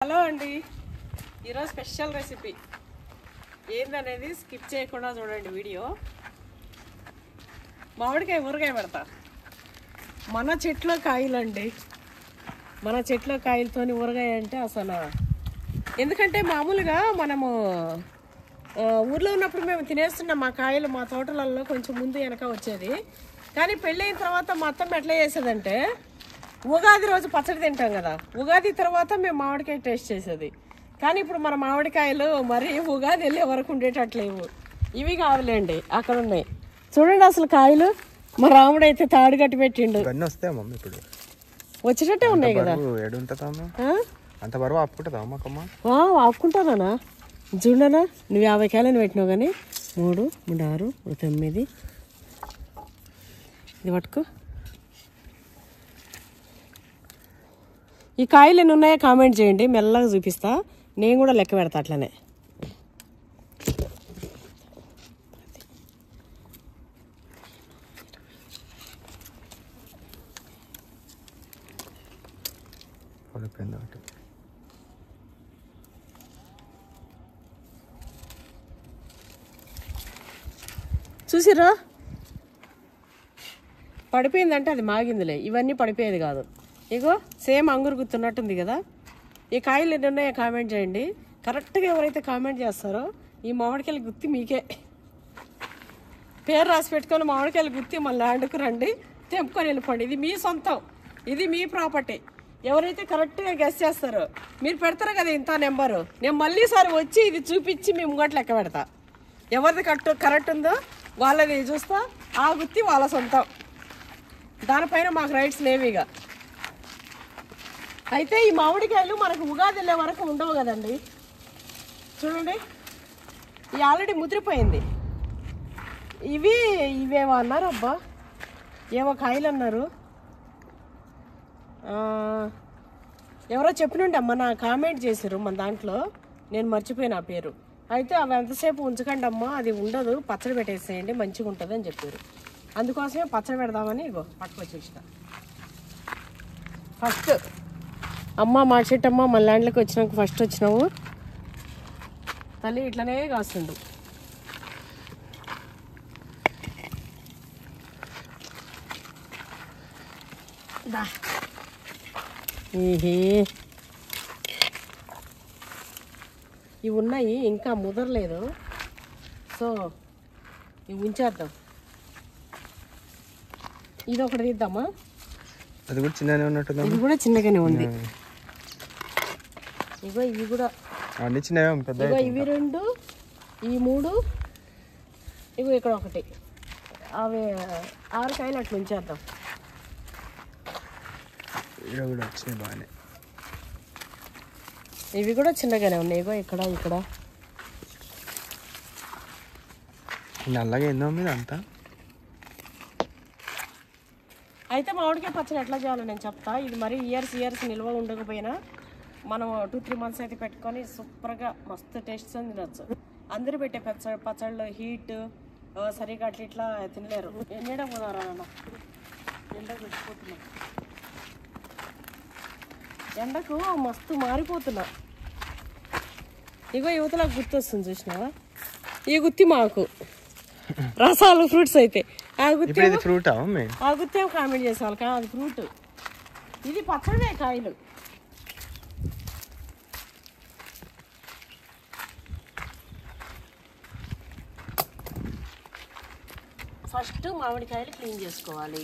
Hello అండి, ఈరోజు special recipe ఏందనేది స్కిప్ చేయకుండా చూడండి వీడియో. మామిడికాయ ఊరగాయ పెడతా. మన చెట్లో కాయలండి, మన చెట్లో కాయలతోని ఊరగాయ అంటే అసలు ఎందుకంటే మామూలుగా మనము ఊర్లో ఉన్నప్పుడు మేము తినేస్తున్నాం మా కాయలు. మా తోటలలో కొంచెం ముందు వెనక వచ్చేది. కానీ పెళ్ళైన తర్వాత మా అత్తమ్మ ఎట్లా చేసేదంటే ఉగాది రోజు పచ్చడి తింటాం కదా, ఉగాది తర్వాత మేము మామిడికాయ టేస్ట్ చేసేది. కానీ ఇప్పుడు మన మామిడికాయలు మరి ఉగాది వెళ్ళే వరకు ఉండేటట్లేవు. ఇవి కాదులేండి, అక్కడ ఉన్నాయి చూడండి అసలు కాయలు. మా రాముడు అయితే తాడు కట్టి పెట్టిండు. వచ్చేటట్టే ఉన్నాయి కదా. అంత బరువు ఆపుకుంటుందా? ఆపుకుంటానా చూడనా. నువ్వు 50 కాయలని పెట్టినావు కానీ 3, 6, 9 ఇది పట్టుకో. ఈ కాయలు ఎన్ని ఉన్నాయో కామెంట్ చేయండి, మెల్లగా చూపిస్తా. నేను కూడా లెక్క పెడతా అట్లనే. చూసిరా, పడిపోయిందంటే అది మాగిందిలే. ఇవన్నీ పడిపోయేది కాదు. ఇగో సేమ్ అంగురు గుర్తున్నట్టుంది కదా. ఈ కాయలు ఎన్ని ఉన్నాయో కామెంట్ చేయండి. కరెక్ట్గా ఎవరైతే కామెంట్ చేస్తారో ఈ మామిడికాయలు గుత్తి మీకే. పేరు రాసి పెట్టుకొని మామిడికాయలు గుత్తి మన ల్యాండ్కు రండి, తెంపుకొని వెళ్ళిపోండి. ఇది మీ సొంతం, ఇది మీ ప్రాపర్టీ. ఎవరైతే కరెక్ట్గా గెస్ చేస్తారో మీరు పెడతారు కదా ఇంత నెంబరు, నేను మళ్ళీసారి వచ్చి ఇది చూపించి మీ ముంగట లెక్క పెడతా. ఎవరిది కరెక్ట్ ఉందో వాళ్ళది చూస్తా. ఆ గుత్తి వాళ్ళ సొంతం, దానిపైన మాకు రైట్స్ లేవిగా. అయితే ఈ మామిడికాయలు మనకు ఉగాది వెళ్ళే వరకు ఉండవు కదండి. చూడండి, ఇది ఆల్రెడీ ముదిరిపోయింది. ఇవేమో అన్నారు, అబ్బా ఏవో కాయలు అన్నారు. ఎవరో చెప్పినండి అమ్మ, నా కామెంట్ చేశారు మన దాంట్లో, నేను మర్చిపోయిన ఆ పేరు. అయితే అవి ఎంతసేపు ఉంచకండి అమ్మ, అది ఉండదు, పచ్చడి పెట్టేసేయండి మంచిగా ఉంటుంది అని చెప్పారు. అందుకోసమే పచ్చడి పెడదామని ఇగో పట్టుకొచ్చి ఇచ్చిన. ఫస్ట్ అమ్మ మా చెట్టమ్మ మన ల్యాండ్లోకి వచ్చినాక ఫస్ట్ వచ్చినావు తల్లి, ఇట్లనే కాస్తుండు. ఇవి ఉన్నాయి, ఇంకా ముదరలేదు. సో ఇవి ఉంచేద్దాం. ఇది ఒకటి తీద్దామా? అది కూడా చిన్నగానే ఉన్నట్టు. ఇది కూడా చిన్నగానే ఉంది. ఇగో ఇవి కూడా ఇగో ఇవి 2, ఈ 3, ఇగో ఇక్కడ ఒకటి. అవి 6 కాయలు అట్లా ఉంచేద్దాం. ఇవి కూడా చిన్నగానే ఉన్నాయి. ఇగో ఇక్కడ ఇక్కడ నల్లగా ఏందో మీద అంతా. అయితే మామిడికాయ పచ్చడి ఎట్లా చేయాలో నేను చెప్తా. ఇది మరి ఇయర్స్ నిల్వ ఉండకపోయినా మనం 2-3 మంత్స్ అయితే పెట్టుకొని సూపర్గా మస్తు టేస్ట్ తినచ్చు. అందరూ పెట్టే పచ్చళ్ళు హీట్ సరిగా అట్లా ఇట్లా తినలేరు. ఎన్నడ పోదారా నాన్న, ఎండకు పెట్టిపోతున్నా. ఎండకు మస్తు మారిపోతున్నా. ఇగో యువతలో గుర్తు వస్తుంది చూసినావా, ఈ గుత్తి మాకు రసాలు ఫ్రూట్స్ అయితే. ఆ గుత్తి కామెంట్ చేసేవాళ్ళు కానీ అది ఫ్రూట్, ఇది పచ్చడే కాయలు. ఫస్ట్ మామిడికాయలు క్లీన్ చేసుకోవాలి.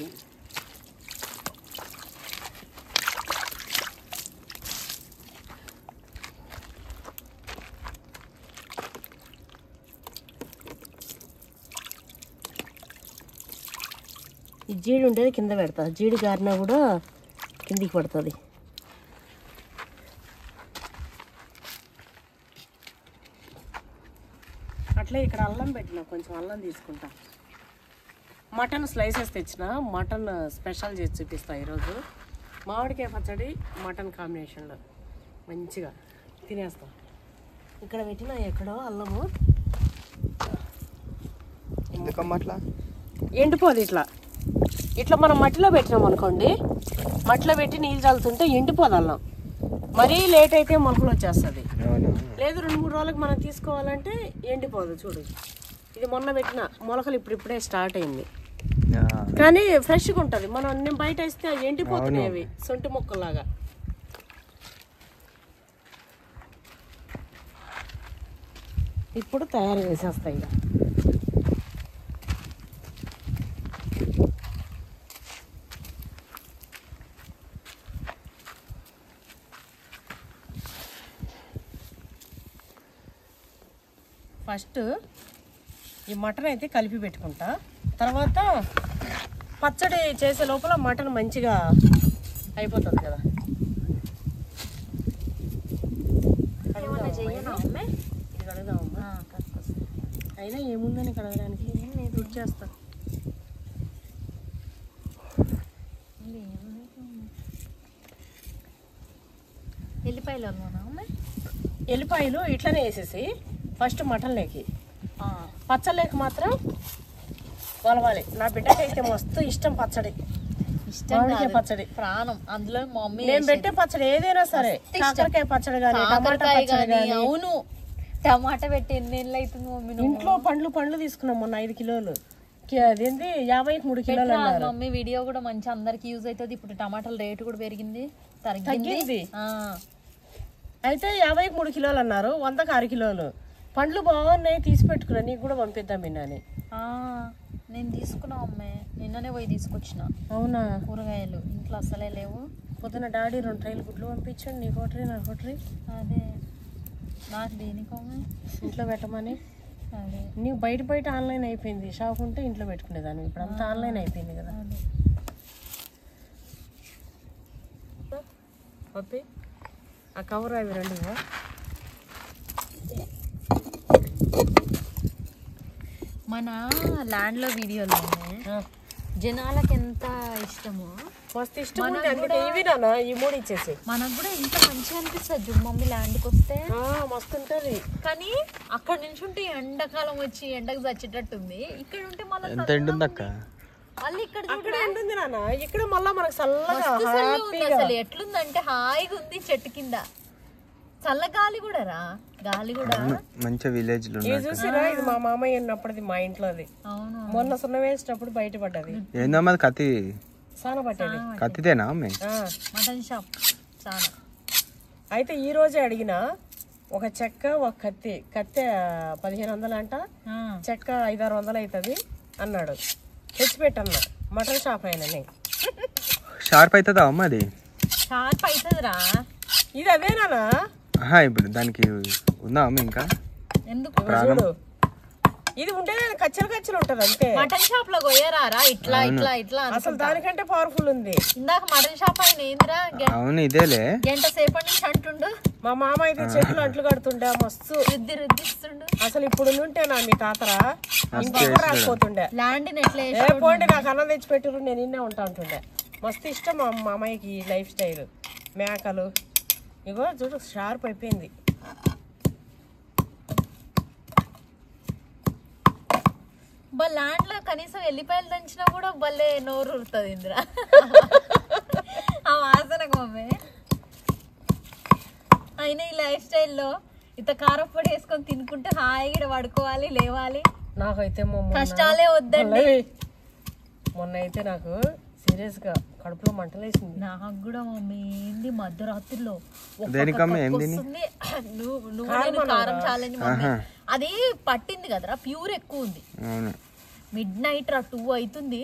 ఈ జీడి ఉండేది కింద పెడతా, జీడి గారినా కూడా కిందికి పడుతుంది. అట్లే ఇక్కడ అల్లం పెట్టిన, కొంచెం అల్లం తీసుకుంటా. మటన్ స్లైసెస్ తెచ్చిన, మటన్ స్పెషల్ చేసి చూపిస్తా ఈరోజు. మామిడికాయ పచ్చడి మటన్ కాంబినేషన్లో మంచిగా తినేస్తాం. ఇక్కడ పెట్టిన ఎక్కడో అల్లము ఎండిపోదు. ఇట్లా మనం మట్టిలో పెట్టినాం అనుకోండి, మట్టిలో పెట్టి నీళ్ళు చల్లుతుంటే ఎండిపోదు అల్లం. మరీ లేట్ అయితే మొలకలు వచ్చేస్తుంది. అవును. లేదు 2-3 రోజులకు మనం తీసుకోవాలంటే ఎండిపోదు. చూడు ఇది మొన్న పెట్టిన మొలకలు ఇప్పుడిప్పుడే స్టార్ట్ అయింది కానీ ఫ్రెష్గా ఉంటుంది. మనం నేను బయట వేస్తే ఎండిపోతున్నాయి అవి సొంటి మొక్కలాగా. ఇప్పుడు తయారు చేసేస్తాయి. ఫస్ట్ ఈ మటన్ అయితే కలిపి పెట్టుకుంటా. తర్వాత పచ్చడి చేసే లోపల మటన్ మంచిగా అయిపోతుంది కదా. ఇది కడగదామమ్మా. అయినా ఏముందని కడగడానికి రుచి చేస్తా. ఎల్లిపాయలు ఇట్లనే వేసేసి ఫస్ట్ మటన్ లేకి పచ్చళ్ళకి మాత్రం వలవాలి. నా బిడ్డకైతే మస్తు ఇష్టం పచ్చడి. పచ్చడి ప్రాణం. అందులో మమ్మీ నేను పెట్టే పచ్చడి ఏదైనా సరే, కాకరకాయ పచ్చడి కానీ టమాటా పచ్చడి కానీ. అవును, టమాటా పెట్టి ఎన్ని నెలలు అవుతుంది మమ్మీ. ఇంట్లో పండ్లు తీసుకున్నాం మొన్న 5 కిలోలు. అదేంటి 53 కిలోలు అన్నారు. మమ్మీ వీడియో కూడా మంచి అందరికి యూజ్ అవుతుంది. ఇప్పుడు టమాటాల రేటు కూడా పెరిగింది, తగ్గింది. అయితే 53 కిలోలు అన్నారు, 100కి 6 కిలోలు. పండ్లు బాగున్నాయి, తీసి పెట్టుకున్నా, నీకు కూడా పంపిద్దాం విన్నాని. నేను తీసుకున్నా అమ్మే, నిన్ననే పోయి తీసుకొచ్చిన. అవునా? కూరగాయలు ఇంట్లో అసలే లేవు. పొద్దున డాడీ 2 ట్రైలు గుడ్లు పంపించండి, నీ కోటరీ నా కోటరీ. అదే నాకు దేనికోమే ఇంట్లో పెట్టమని. అదే నీకు బయట ఆన్లైన్ అయిపోయింది, షాప్ ఉంటే ఇంట్లో పెట్టుకునేదాన్ని. ఇప్పుడు అంతా ఆన్లైన్ అయిపోయింది కదా. పప్పి ఆ కవర్ అవి 2 మన ల్యాండ్ లో వీడియోలో జనాలకు ఎంత ఇష్టమో, మస్తు ఇష్టం. ఇవి నాన్న ఈ 3 ఇచ్చేసి మనకు కూడా ఎంత మంచిగా అనిపిస్తుంది చూడు మమ్మీ ల్యాండ్కి వస్తే. మస్తు ఉంటుంది. కానీ అక్కడ నుంచి ఉంటే ఎండాకాలం వచ్చి ఎండకు చచ్చేటట్టుంది. ఇక్కడ ఉంటే మళ్ళీ ఎంత ఎండుంది అక్క. మళ్ళీ ఇక్కడ ఉంటుంది నాన్న. ఇక్కడ మళ్ళీ మనకు చల్లగా అసలు ఎట్లుందంటే హాయిగా ఉంది. చెట్టు కింద చల్లగాలి కూడా రా, గాలి కూడా మంచి విలేజ్ లో చూసిరా. ఇది మా మామయ్య ఉన్నప్పటిది, మా ఇంట్లో అది. అవును, మొన్న సున్న వేసేటప్పుడు బయట పడ్డది. ఏందమ్మా కత్తి? సాన పట్టేది. కత్తితేనా అమ్మే? మటన్ షాప్ చాలా. అయితే ఈ రోజే అడిగిన ఒక చెక్క ఒక కత్తి 1500 అంట, చెక్క 500-600 అవుతుంది అన్నాడు. తెచ్చిపెట్టన్నా మటన్ షాప్ అయినా. షార్ప్ అవుతుందా అమ్మ? అది షార్ప్ అవుతుందిరా. ఇది అదేనా? ఇప్పుడు దానికి ఉందా అమ్మ ఇంకా? ఎందుకు చూడు, ఇది ఉంటే కచ్చలు ఉంటది అంతే. మటన్ షాప్ లో కొయ్యరారా ఇట్లా ఇట్లా ఇట్లా. అసలు దానికంటే పవర్ఫుల్ ఉంది. ఇందాక మటన్ షాప్ అయిన ఏందిరా? అవును ఇదేలే. గంట సేపటి నుంచి అంటుండు. మా మామ అయితే చెట్లు అంట్లు కడుతుండే మస్తు రుద్దిస్తుండు. అసలు ఇప్పుడు ఉంటే నా మీ తాతరా ఇంకొక రాకపోతుండే. ల్యాండ్ పోండి నాకు అన్నం తెచ్చి పెట్టిరు, నేను ఇన్నే ఉంటా అంటుండే. మస్తు ఇష్టం మా మామయ్యకి ఈ లైఫ్ స్టైల్. మేకలు ఇగో చూడు షార్ప్ అయిపోయింది. ల్యాండ్ లో కనీసం ఎల్లిపాయలు దంచినా కూడా భలే నోరు ఉరుతుంది ఇందిరా ఆ వాసనకు మమ్మీ. అయినా ఈ లైఫ్ స్టైల్లో ఇంత కారపొడి వేసుకొని తినుకుంటే హాయిగా పడుకోవాలి, లేవాలి. నాకైతే కష్టాలే వద్దండి. మొన్న అయితే నాకు సీరియస్ గా కడుపులో మంటలేసింది. నాకు కూడా మమ్మీ. ఏంది మధ్యరాత్రిలో కారం చాలని మమ్మీ. అది పట్టింది కదరా, ప్యూర్ ఎక్కువ ఉంది. మిడ్ నైట్ 2 అవుతుంది,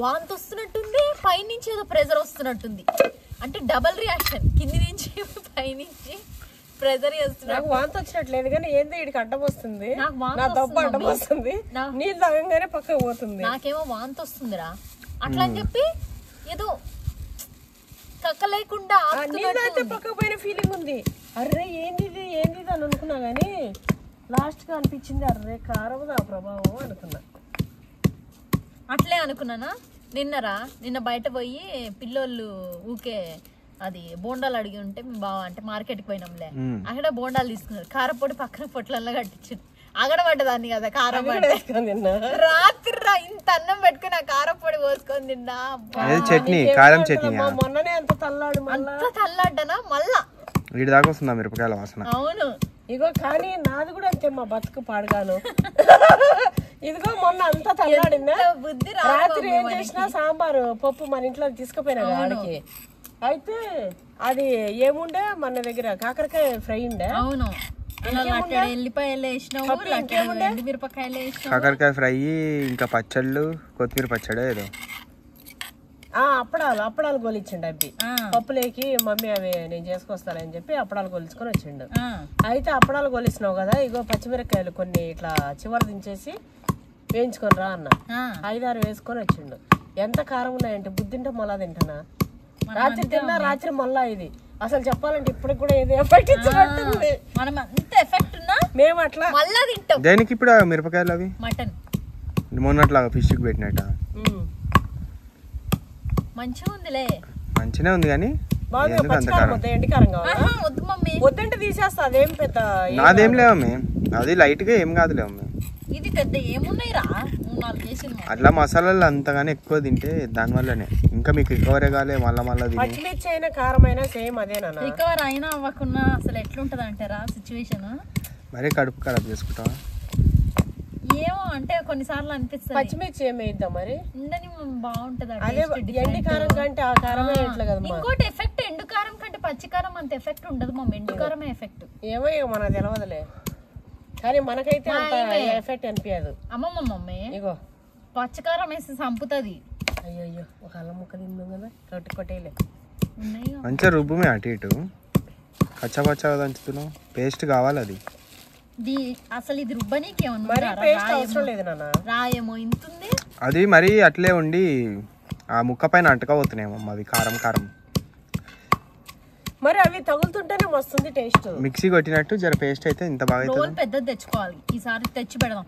వాంతి వస్తున్నట్టుంది, పైనుంచి ఏదో ప్రెజర్ వస్తున్నట్టుంది. అంటే డబల్ రియాక్షన్, కింది నుంచి పైనుంచి ప్రెజర్ చేస్తున్నా. వాంతి వచ్చినట్లేదు కానీ ఏంది వీడికి అడ్డం వస్తుంది, నా దెబ్బ అడ్డం వస్తుంది, నీళ్ళు తాగంగానే పక్కకు పోతుంది. నాకేమో వాంతి వస్తుందిరా. అట్లా అని చెప్పి ఏదో కక్క లేకుండా పక్కకు పోయిన ఫీలింగ్ ఉంది. అర్రే ఏంది అని అనుకున్నా గానీ లాస్ట్ గా అనిపించింది అర్రే కారం నా ప్రభావం అనుకున్నా. అట్లే అనుకున్నానా. నిన్న బయట పోయి పిల్లోళ్ళు ఊకే అది బోండాలు అడిగి ఉంటే బాగా అంటే మార్కెట్కి పోయినాంలే, అక్కడ బోండాలు తీసుకున్నారు. కారపొడి పక్కన పొట్లల్లో కట్టించారు. అగడబడ్డదాన్ని కదా కారం రాత్రి ఇంత అన్నం పెట్టుకుని ఆ కారపొడి పోసుకొని తిన్నా. చట్నీ కారం చట్నీ మొన్ననే అంత తల్లాడు అంత తల్లాడ్డనా. మళ్ళా వీడి దాకా వస్తుందా మిరపకాయల వాసన? అవును. ఇగో కానీ నాది కూడా అంతే, మా బతుకు పాడుగాను. ఇదిగో మొన్న అంతా తల్లాడిందా, బుద్ధి రాత్రి ఏం చేసినా సాంబారు పప్పు మన ఇంట్లో తీసుకుపోయినా వాడికి. అయితే అది ఏముండే మన దగ్గర కాకరకాయ ఫ్రై ఉండే. అవును, ఎల్లిపాయలు వేసినావు, మిరపకాయలు వేసినావు, కాకరకాయ ఫ్రై, ఇంకా పచ్చళ్ళు, కొత్తిమీర పచ్చడి ఏదో. అప్పడాలు గోలిచ్చిండు అబ్బి. పప్పులేకి మమ్మీ అవి నేను చేసుకొస్తానని చెప్పి అప్పడాలు గోలించుకొని వచ్చిండు. అయితే అప్పడాలు గోలిచ్చినావు కదా, ఇగో పచ్చిమిరకాయలు కొన్ని ఇట్లా చివరి దించేసి వేయించుకొని రా అన్న. 5-6 వేసుకొని వచ్చిండు. ఎంత కారం ఉన్నాయంటే బుద్ధింటే మళ్ళా తింటానా, రాత్రి తిన్నా రాత్రి మళ్ళా ఇది. అసలు చెప్పాలంటే ఇప్పటికి కూడా ఏదో ఎఫెక్ట్ ఇచ్చినట్టుంది. మనం అంత ఎఫెక్ట్ ఉన్నా మేము అట్లా మళ్ళా తింటాం. దేనికి ఇప్పుడు మిరపకాయలు అవి? మటన్ మొన్నట్లాగా ఫిష్ కి పెట్టినట్ట. మంచిగా ఉందిలే, మంచిగా ఉంది కానీ వద్దంటే తీసేస్తా. అదేం పెద్ద నాదేం లేవమ్మే, అది లైట్ గా ఏం కాదు లేవమ్మే. ఇది పెద్ద ఏమున్నాయి రా, 3-4 కేసులు. అట్లా మసాలాలు అంతగానే ఎక్కువ తింటే దాని వల్లనే ఇంకా మీకు రికవర్ కాలే. మళ్ళా పచ్చిమిర్చి అయినా కారం అయినా సేమ్ అదేనా, రికవర్ అయినా అవ్వకున్నా అసలు ఎట్లుంటది అంటారా సిచ్యువేషన్. మరీ కడుపు ఖరాబ్ చేసుకుంటావా? ఏమో అంటే కొన్నిసార్లు అనిపిస్తుంది. పచ్చిమిర్చి ఏమైద్దాం మరి, ఉండని బాగుంటది. ఎండి కారం కంటే ఆ కారమే ఇట్లా కదా. ఇంకోటి ఎఫెక్ట్ ఎండు కారం కంటే పచ్చి కారం అంత ఎఫెక్ట్ ఉండదు మా, ఎండు కారమే ఎఫెక్ట్. ఏమో మనకు తెలవదులే, కానీ మనకైతే అంత ఎఫెక్ట్ అనిపించదు. అమ్మమ్మ మమ్మీ ఇగో పచ్చకారం వేసి చంపుతుంది. అయ్యో ఒక అల్లం ముక్క తిందాం కదా, కొట్టేలే ఉన్నాయి మంచిగా రుబ్బుమే అటు ఇటు. కచ్చా దంచుతున్నావు, పేస్ట్ కావాలి అది. అసలు ఇది రుబ్బనీకి రాయేమో ఇంతుంది. అది మరి అట్లే ఉండి ఆ ముక్క పైన అంటకపోతున్నాయేమో అవి కారం కారం. మరి అవి తగులుతుంటేనే వస్తుంది టేస్ట్. మిక్సీ కొట్టినట్టు జర పేస్ట్ అయితే ఇంత బాగా రోల్ పెద్దది తెచ్చుకోవాలి ఈసారి, తెచ్చి పెడదాం.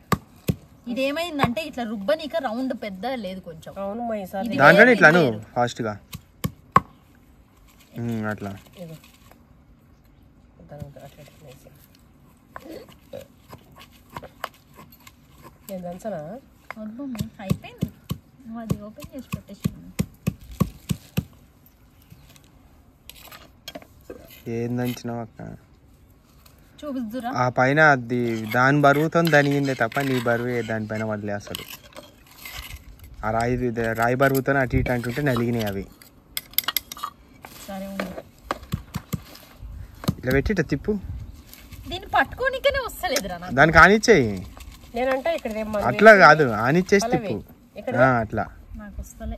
ఇదేమైందంటే ఇట్లా రుబ్బనీక రౌండ్ పెద్ద లేదు కొంచెం. అవును దాంట్లో ఇట్లా ఫాస్ట్ గా అట్లా. అయిపోయింది, అది ఓపెన్ చేసి పెట్టేసాను. ఏం దంచినావు అక్క? చూపిద్దురా ఆ పైన అది దాని బరువుతో దనిగిందే తప్ప నీ బరువు దానిపైన వదిలే. అసలు ఆ రాయి బరువుతో అటు ఇటు అంటుంటే నలిగినాయి అవి. ఇట్లా పెట్టి ఇట్లా తిప్పు. దీన్ని పట్టుకోనికనే వస్తలేదురా నాకు. దానికి ఆనిచ్చేయి. నేనంటే ఇక్కడ అట్లా కాదు, ఆనిచ్చేసి తిప్పు అట్లా. నాకు వస్తలే,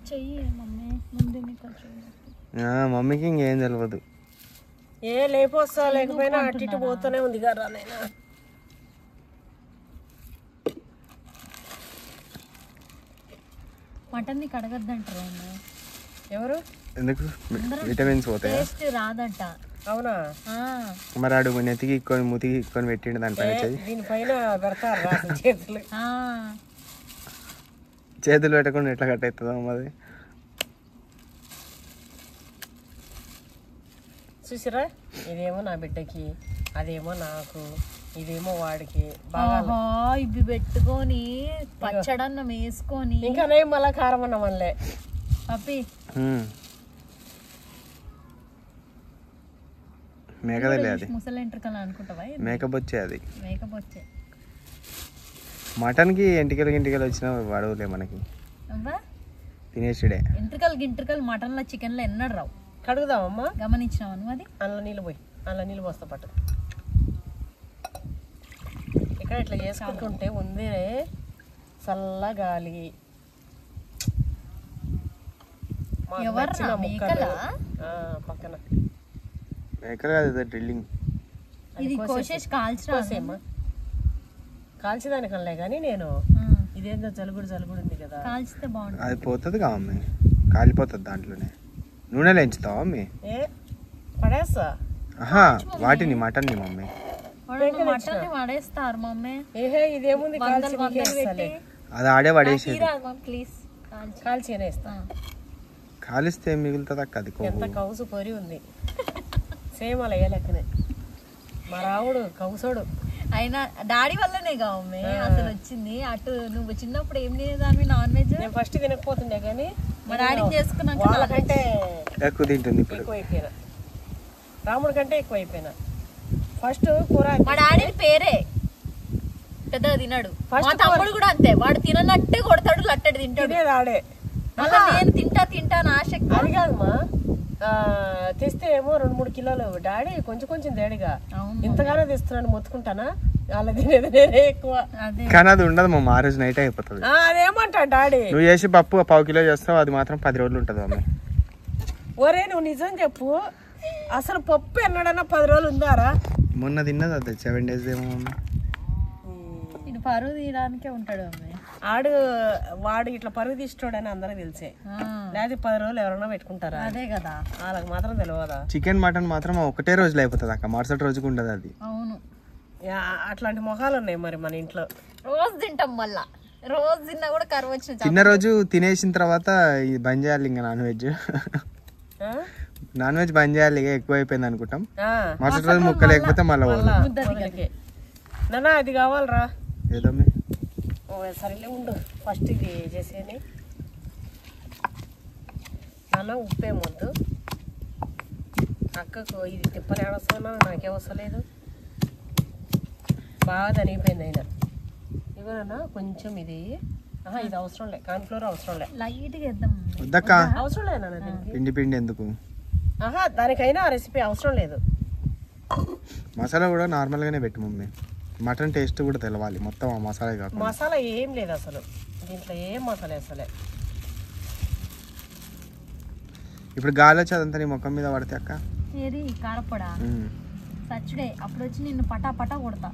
చెయ్యి మమ్మీ ముందు కొంచెం. మమ్మీకి ఇంకేం తెలియదు. ఏ లేపొస్తా, లేకపోయినా అటు ఇటు పోతూనే ఉంది కదా. నేను మటన్ ని కడగద్దంటారు ఎవరు, ఎందుకు? విటమిన్స్ పోతాయి, టేస్ట్ రాదంట. అవునా? మరి ఆడు నెతికి ఇక్కొని ముతికి ఇక్కొని పెట్టిండు దానిపైన చెయ్యి. దీనిపైన పెడతారు చేతులు పెట్టకుండా ఎట్లా కట్ అవుతుందో మరి. చూసిరా, ఇదేమో నా బిడ్డకి, అదేమో నాకు, ఇదేమో వాడికి. ఇవి పెట్టుకొని పచ్చడన్నం వేసుకొని ఇంకా మళ్ళా కారం అన్నం వల్లే పప్పి. మేకదలే అది, ముసలి ఎంట్రుకలు అనుకుంటావా? మేకబొచ్చే అది, మేకబొచ్చే. మటన్ కి ఎంటికలు వచ్చినా వాడవులే మనకి, తినేసుడే. ఎంట్రుకలు మటన్ లో చికెన్ లో ఎన్నడు రావు. కడుగుదామమ్మా, గమనించినావు నువ్వు? అది అందులో నీళ్ళు పోయి, అందులో నీళ్ళు పోస్తా పట్టు. ఇక్కడ ఇట్లా చేసుకుంటుంటే ఉంది చల్ల గాలి. పక్కన మేకలు కాదు, డ్రిల్లింగ్. ఇది కోసేసి కాల్చిరాసేమా? కాల్చేదానికల్లే కానీ నేను ఇదేందో జలుగుడు ఉంది కదా, కాల్చితే బాగుంటుంది. అది పోతుంది కావమ్మి, కాలిపోతుంది దాంట్లోనే. నూనెలో ఎంచుతావా మమ్మీ? పడేస్తా. వాటిని మటన్ ని మమ్మీ పడేస్తారు మమ్మీ. ఇదేముంది అది ఆడే పడేసేది. కాలిస్తే ఏం మిగులుతుంది అక్క? అది ఎంత కౌసు పొరి ఉంది, సేమ్ అలా ఏ లెక్కనే. మా రావుడు కౌసోడు అయినా డాడీ వల్లనే కావమ్మే అసలు వచ్చింది. అటు నువ్వు చిన్నప్పుడు ఏం తినేదాన్ని నాన్ వెజ్? నేను ఫస్ట్ తినకపోతుండే కానీ మా డాడీ చేసుకున్నాక వాళ్ళకంటే ఎక్కువ తింటుంది ఇప్పుడు. ఎక్కువ అయిపోయినా. రాముడి కంటే ఎక్కువ అయిపోయినా. ఫస్ట్ కూర మా డాడీ పేరే పెద్దగా తిన్నాడు. మా తమ్ముడు కూడా అంతే, వాడు తిననట్టే కొడతాడు, లట్టడి తింటాడు. ఆడే మళ్ళీ నేను తింటా ఆశక్తి. అది కాదమ్మా, తెస్తే ఏమో 2-3 కిలోలు, డాడీ కొంచెం తేడిగా ఇంతగానో తెస్తున్నాను మొత్తుకుంటానా, అలా తినేది నేనే ఎక్కువ. కానీ అది ఉండదు మా ఆ రోజు నైట్ అయిపోతుంది. అదేమంటా డాడీ, నువ్వు చేసి పప్పు 1/2 కిలో చేస్తావు, అది మాత్రం 10 రోజులు ఉంటుంది మమ్మీ. ఒరే నువ్వు నిజం చెప్పు, అసలు పప్పు ఎన్నడన్నా 10 రోజులు ఉందారా? మొన్న తిన్నది అది 7 days ఏమో మమ్మీ. ఇది పరువు తీయడానికే ఉంటాడు మమ్మీ. వాడు ఇట్లా పరుగు తీసుకోడని అందరూ తెలిసే, లేదా 10 రోజులు ఎవరైనా పెట్టుకుంటారా? అదే కదా, వాళ్ళకి మాత్రం తెలియదా? చికెన్ మటన్ మాత్రం ఒకటే రోజులో అయిపోతుంది అక్క, మరుసటి రోజుకు ఉండదు అది. అవును, అట్లాంటి మొహాలు ఉన్నాయి మరి మన ఇంట్లో. రోజు తింటాం, మళ్ళా రోజు తిన్నా కూడా కరువు వచ్చిన. చిన్న రోజు తినేసిన తర్వాత బంద్ చేయాలి ఇంకా నాన్ వెజ్. నాన్ వెజ్ బంద్ చేయాలి, ఎక్కువ అయిపోయింది అనుకుంటాం. మరుసటి రోజు ముక్క లేకపోతే మళ్ళీ నాన్న అది కావాలరా. ఏదో సరేలే ఉండు, ఫస్ట్ ఇది చేసేది. నాన్న ఉప్పేమొద్దు, అక్కకు ఇది తిప్పని వస్తున్నా, నాకే వస్తలేదు, బాగా తనిగిపోయింది అయినా. ఇవన్నా కొంచెం ఇది ఇది అవసరం లే, కార్న్ఫ్లోర్ అవసరం లే, లైట్గా వేద్దాం. వద్దక్క, అవసరం లేదా దీనికి పిండి ఎందుకు? దానికైనా ఆ రెసిపీ అవసరం లేదు. మసాలా కూడా నార్మల్ గానే పెట్టు మమ్మీ, మటన్ టేస్ట్ కూడా తెలవాలి మొత్తం ఆ మసాలా కాదు. మసాలా ఏం లేదు అసలు దీంట్లో, ఏం మసాలా వేసలే. ఇప్పుడు గాలి వచ్చి అదంతా నీ ముఖం మీద పడితే అక్క ఏది కారపొడా సచ్చుడే, అప్పుడు వచ్చి నిన్ను పటా కొడతా.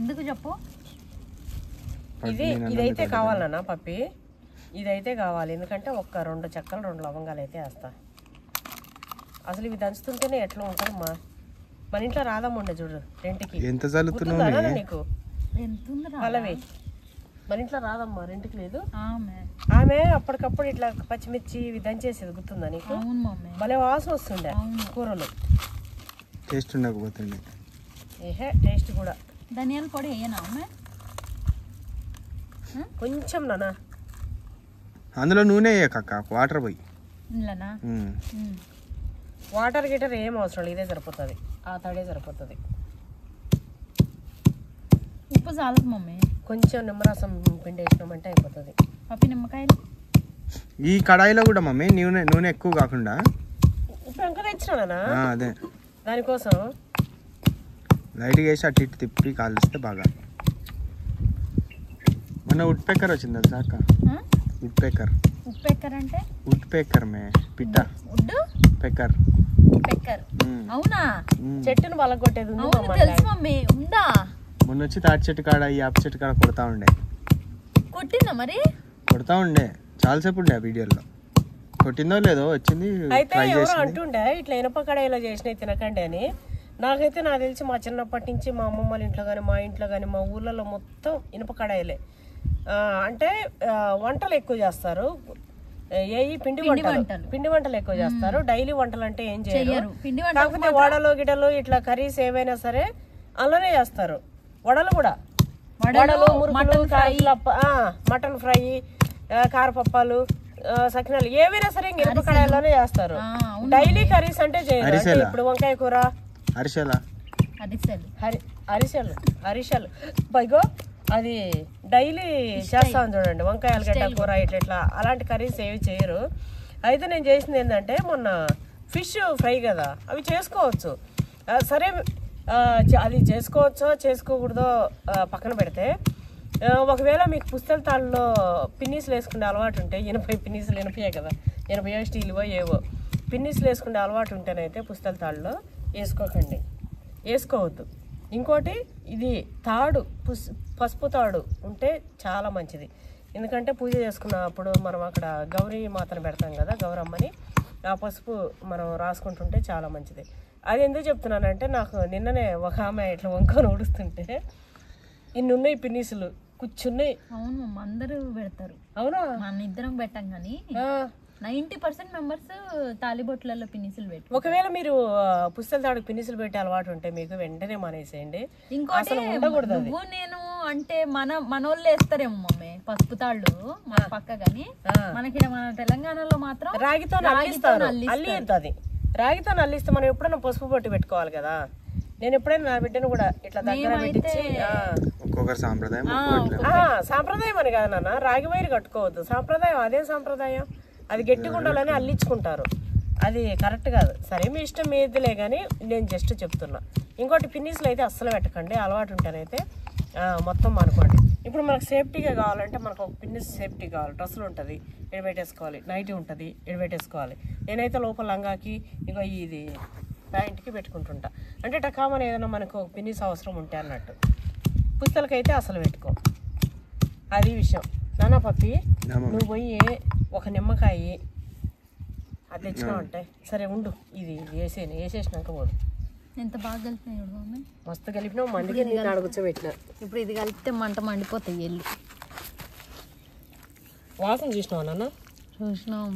ఎందుకు చెప్పు? ఇదైతే కావాలన్నా పప్పి, ఇదైతే కావాలి. ఎందుకంటే 2 చెక్కలు 2 లవంగాలు అయితే వేస్తా. అసలు ఇవి దంచుతుంటేనే ఎట్లా ఉంటారమ్మా, మన ఇంట్లో రాదమ్మ ఉండే చూడు రెంట్కి. ఎంత చల్లుతున్నావు నీకు పల్లవి, మన ఇంట్లో రాదమ్మా రెంట్కి లేదు. ఆమె అప్పటికప్పుడు ఇట్లా పచ్చిమిర్చి ఇవి దంచేసేది, గుర్తుందా నీకు? భలే వాసన వస్తుండే కూరలు, టేస్ట్ ఉండకపోతుండే. టేస్ట్ కూడా. ధనియాల పొడి వేయనా కొంచెం నానా, అందులో నూనె వేయక వాటర్ పోయి. వాటర్ గిటర్ ఏం అవసరం లేదు, ఇదే సరిపోతుంది, ఆ తడే సరిపోతుంది. ఉప్పు చాలదు మమ్మీ, కొంచెం నిమ్మరసం పిండి వేసినామంటే అయిపోతుంది. పప్పి నిమ్మకాయలు ఈ కడాయిలో కూడా మమ్మీ నూనె ఎక్కువ కాకుండా ఉప్పు ఇంకా తెచ్చినా అదే దానికోసం లైట్గా వేసి అటు ఇటు తిప్పి కాలిస్తే బాగా. మొన్న వుడ్ పేకర్ వచ్చింది అది అక్క, వుడ్ పేకర్. వుడ్ పేకర్ అంటే వుడ్ పేకర్ మే పిట్ట, వుడ్ పేకర్. పేకర్ అవునా? చెట్టును బలగొట్టేది ఉంది. అవును తెలుసు మమ్మీ, ఉందా? మొన్న వచ్చి తాటి చెట్టు కాడ ఈ యాప చెట్టు కాడ కొడతా ఉండే. కొట్టిందా మరి? కొడతా ఉండే చాలాసేపు ఉండే ఆ వీడియోలో. కొట్టిందో లేదో వచ్చింది. అయితే ఎవరో అంటుండే ఇట్లా ఇనప కడాయిలో చేసినవి తినకండి అని. నాకైతే నాకు తెలిసి మా చిన్నప్పటి నుంచి మా అమ్మమ్మ వాళ్ళ ఇంట్లో కానీ, మా ఇంట్లో కానీ, మా ఊళ్ళలో మొత్తం ఇనుప కడాయిలే. అంటే వంటలు ఎక్కువ చేస్తారు, పిండి వంటలు ఎక్కువ చేస్తారు. డైలీ వంటలు అంటే ఏం చేయరు. కాకపోతే వడలు గిడలు ఇట్లా కర్రీస్ ఏవైనా సరే అందులోనే చేస్తారు. వడలు కూడా, వడలు, మురుకులు, మటన్ ఫ్రై, కారపప్పాలు, సకినాలు ఏవైనా సరే ఇనుప కడాయిలోనే చేస్తారు. డైలీ కర్రీస్ అంటే చేయరు. ఇప్పుడు వంకాయ కూర, అరిసెలు పైగో అది డైలీ చేస్తాను చూడండి. వంకాయలు గడ్డ కూర ఇట్లా అలాంటి కర్రీస్ ఏవి చేయరు. అయితే నేను చేసింది ఏంటంటే మొన్న ఫిష్ ఫ్రై కదా, అవి చేసుకోవచ్చు. సరే అది చేసుకోవచ్చో చేసుకోకూడదో పక్కన పెడితే, ఒకవేళ మీకు పుస్తల తాళ్ళలో పిన్నీసులు వేసుకునే అలవాటు ఉంటే, 80 పిన్నీసులు, 80 కదా, 80 స్టీల్వో ఏవో పిన్నీసులు వేసుకునే అలవాటు ఉంటేనైతే పుస్తల తాళ్ళలో వేసుకోవద్దు. ఇంకోటి ఇది తాడు, పసుపు తాడు ఉంటే చాలా మంచిది. ఎందుకంటే పూజ చేసుకున్నప్పుడు మనం అక్కడ గౌరీ మాతను పెడతాం కదా, గౌరమ్మని, ఆ పసుపు మనం రాసుకుంటుంటే చాలా మంచిది. అది ఎందుకు చెప్తున్నానంటే, నాకు నిన్ననే ఒక ఆమె ఇట్లా వంకొని ఊడుస్తుంటే ఇన్నున్నాయి పిన్నీసులు కూర్చున్నాయి. అవును అందరూ పెడతారు. అవునా? మన ఇద్దరం పెట్టాం కానీ 90% మెంబర్స్ తాలిబొట్లలో పిన్నిసులు పెట్టి. ఒకవేళ మీరు పుస్తల తాడుకు పిన్నిసులు పెట్టే అలవాటు ఉంటే మీకు వెంటనే మానేసేయండి. ఇంకోటి నువ్వు నేను అంటే మనోళ్ళు వేస్తారేమో మమ్మీ పసుపు తాళ్ళు మన పక్క, గానీ మనకి మన తెలంగాణలో మాత్రం రాగితో అల్లిస్తారు. రాగితో నల్లిస్తే మనం ఎప్పుడైనా పసుపు పొట్టి పెట్టుకోవాలి కదా. నేను ఎప్పుడైనా నా బిడ్డను కూడా ఇట్లా దగ్గర పెట్టించి ఒక్కొక్కరు సాంప్రదాయం సాంప్రదాయం అని కాదు నాన్న, రాగి వైరు కట్టుకోవద్దు. సాంప్రదాయం అదే సాంప్రదాయం, అది గట్టిగా ఉండాలని అల్లించుకుంటారు, అది కరెక్ట్ కాదు. సరే మీ ఇష్టం మీదిలే కానీ నేను జస్ట్ చెప్తున్నా. ఇంకోటి పిన్నీస్లో అయితే అస్సలు పెట్టకండి, అలవాటు ఉంటేనైతే మొత్తం అనుకోండి. ఇప్పుడు మనకు సేఫ్టీగా కావాలంటే మనకు ఒక పిన్నిస్ సేఫ్టీ కావాలి. డ్రెస్సులు ఉంటుంది ఎడబెట్టేసుకోవాలి, నైటీ ఉంటుంది ఎడబెట్టేసుకోవాలి. నేనైతే లోపల లంగాకి ఇగో ఇది ప్యాంట్కి పెట్టుకుంటుంటా, అంటే టకామని ఏదైనా మనకు పిన్నిస్ అవసరం ఉంటే అన్నట్టు. పుస్తలకైతే అసలు పెట్టుకో, అది విషయం. నానా పప్పి నువ్వు పోయి ఒక నిమ్మకాయ అది తెచ్చినావు అంటే సరే ఉండు, ఇది వేసేసినాక పోదు. ఎంత బాగా కలిపినాయి మస్తు కలిపినావు, మందికి నేను ఆడ కూర్చోబెట్టిన. ఇప్పుడు ఇది కలిపితే మంట మండిపోతాయి ఎల్లు. వాసన చూసినావా నాన్న? చూసినావు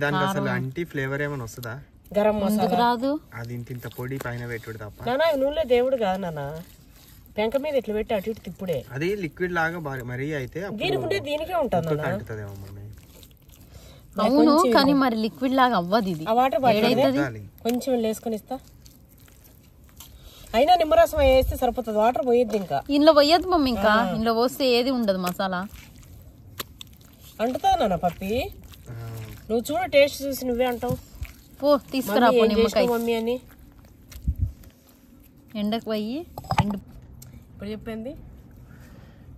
దానికి అసలు అంటి ఫ్లేవర్ ఏమైనా వస్తుందా? గరం మసాలా రాదు, అది ఇంత పొడి పైన పెట్టుడు తప్ప. నాన్న నూనె దేవుడు కాదు నాన్న, పెంక మీద ఇట్లా పెట్టి అటు ఇటు తిప్పుడే. అది లిక్విడ్ లాగా మరీ అయితే దీనికి ఉంటే దీనికే ఉంటుంది అంటుతుందేమో మమ్మీ. అవును కానీ మరి లిక్విడ్ లాగా అవ్వదు ఇది. ఆ వాటర్ పడుతుంది, కొంచెం వేసుకొని ఇస్తా. అయినా నిమ్మరసం వేస్తే సరిపోతుంది, వాటర్ పోయొద్దు. ఇంకా ఇంట్లో పోయద్దు మమ్మీ, ఇంకా ఇంట్లో పోస్తే ఏది ఉండదు మసాలా. అంటుతా నాన్న పప్పి, నువ్వు చూడ టేస్ట్ చూసి నువ్వే అంటావు. పో తీసుకురా పో నిమ్మకాయ మమ్మీ అని ఎండకు పోయి ఎండు. ఇప్పుడు చెప్పింది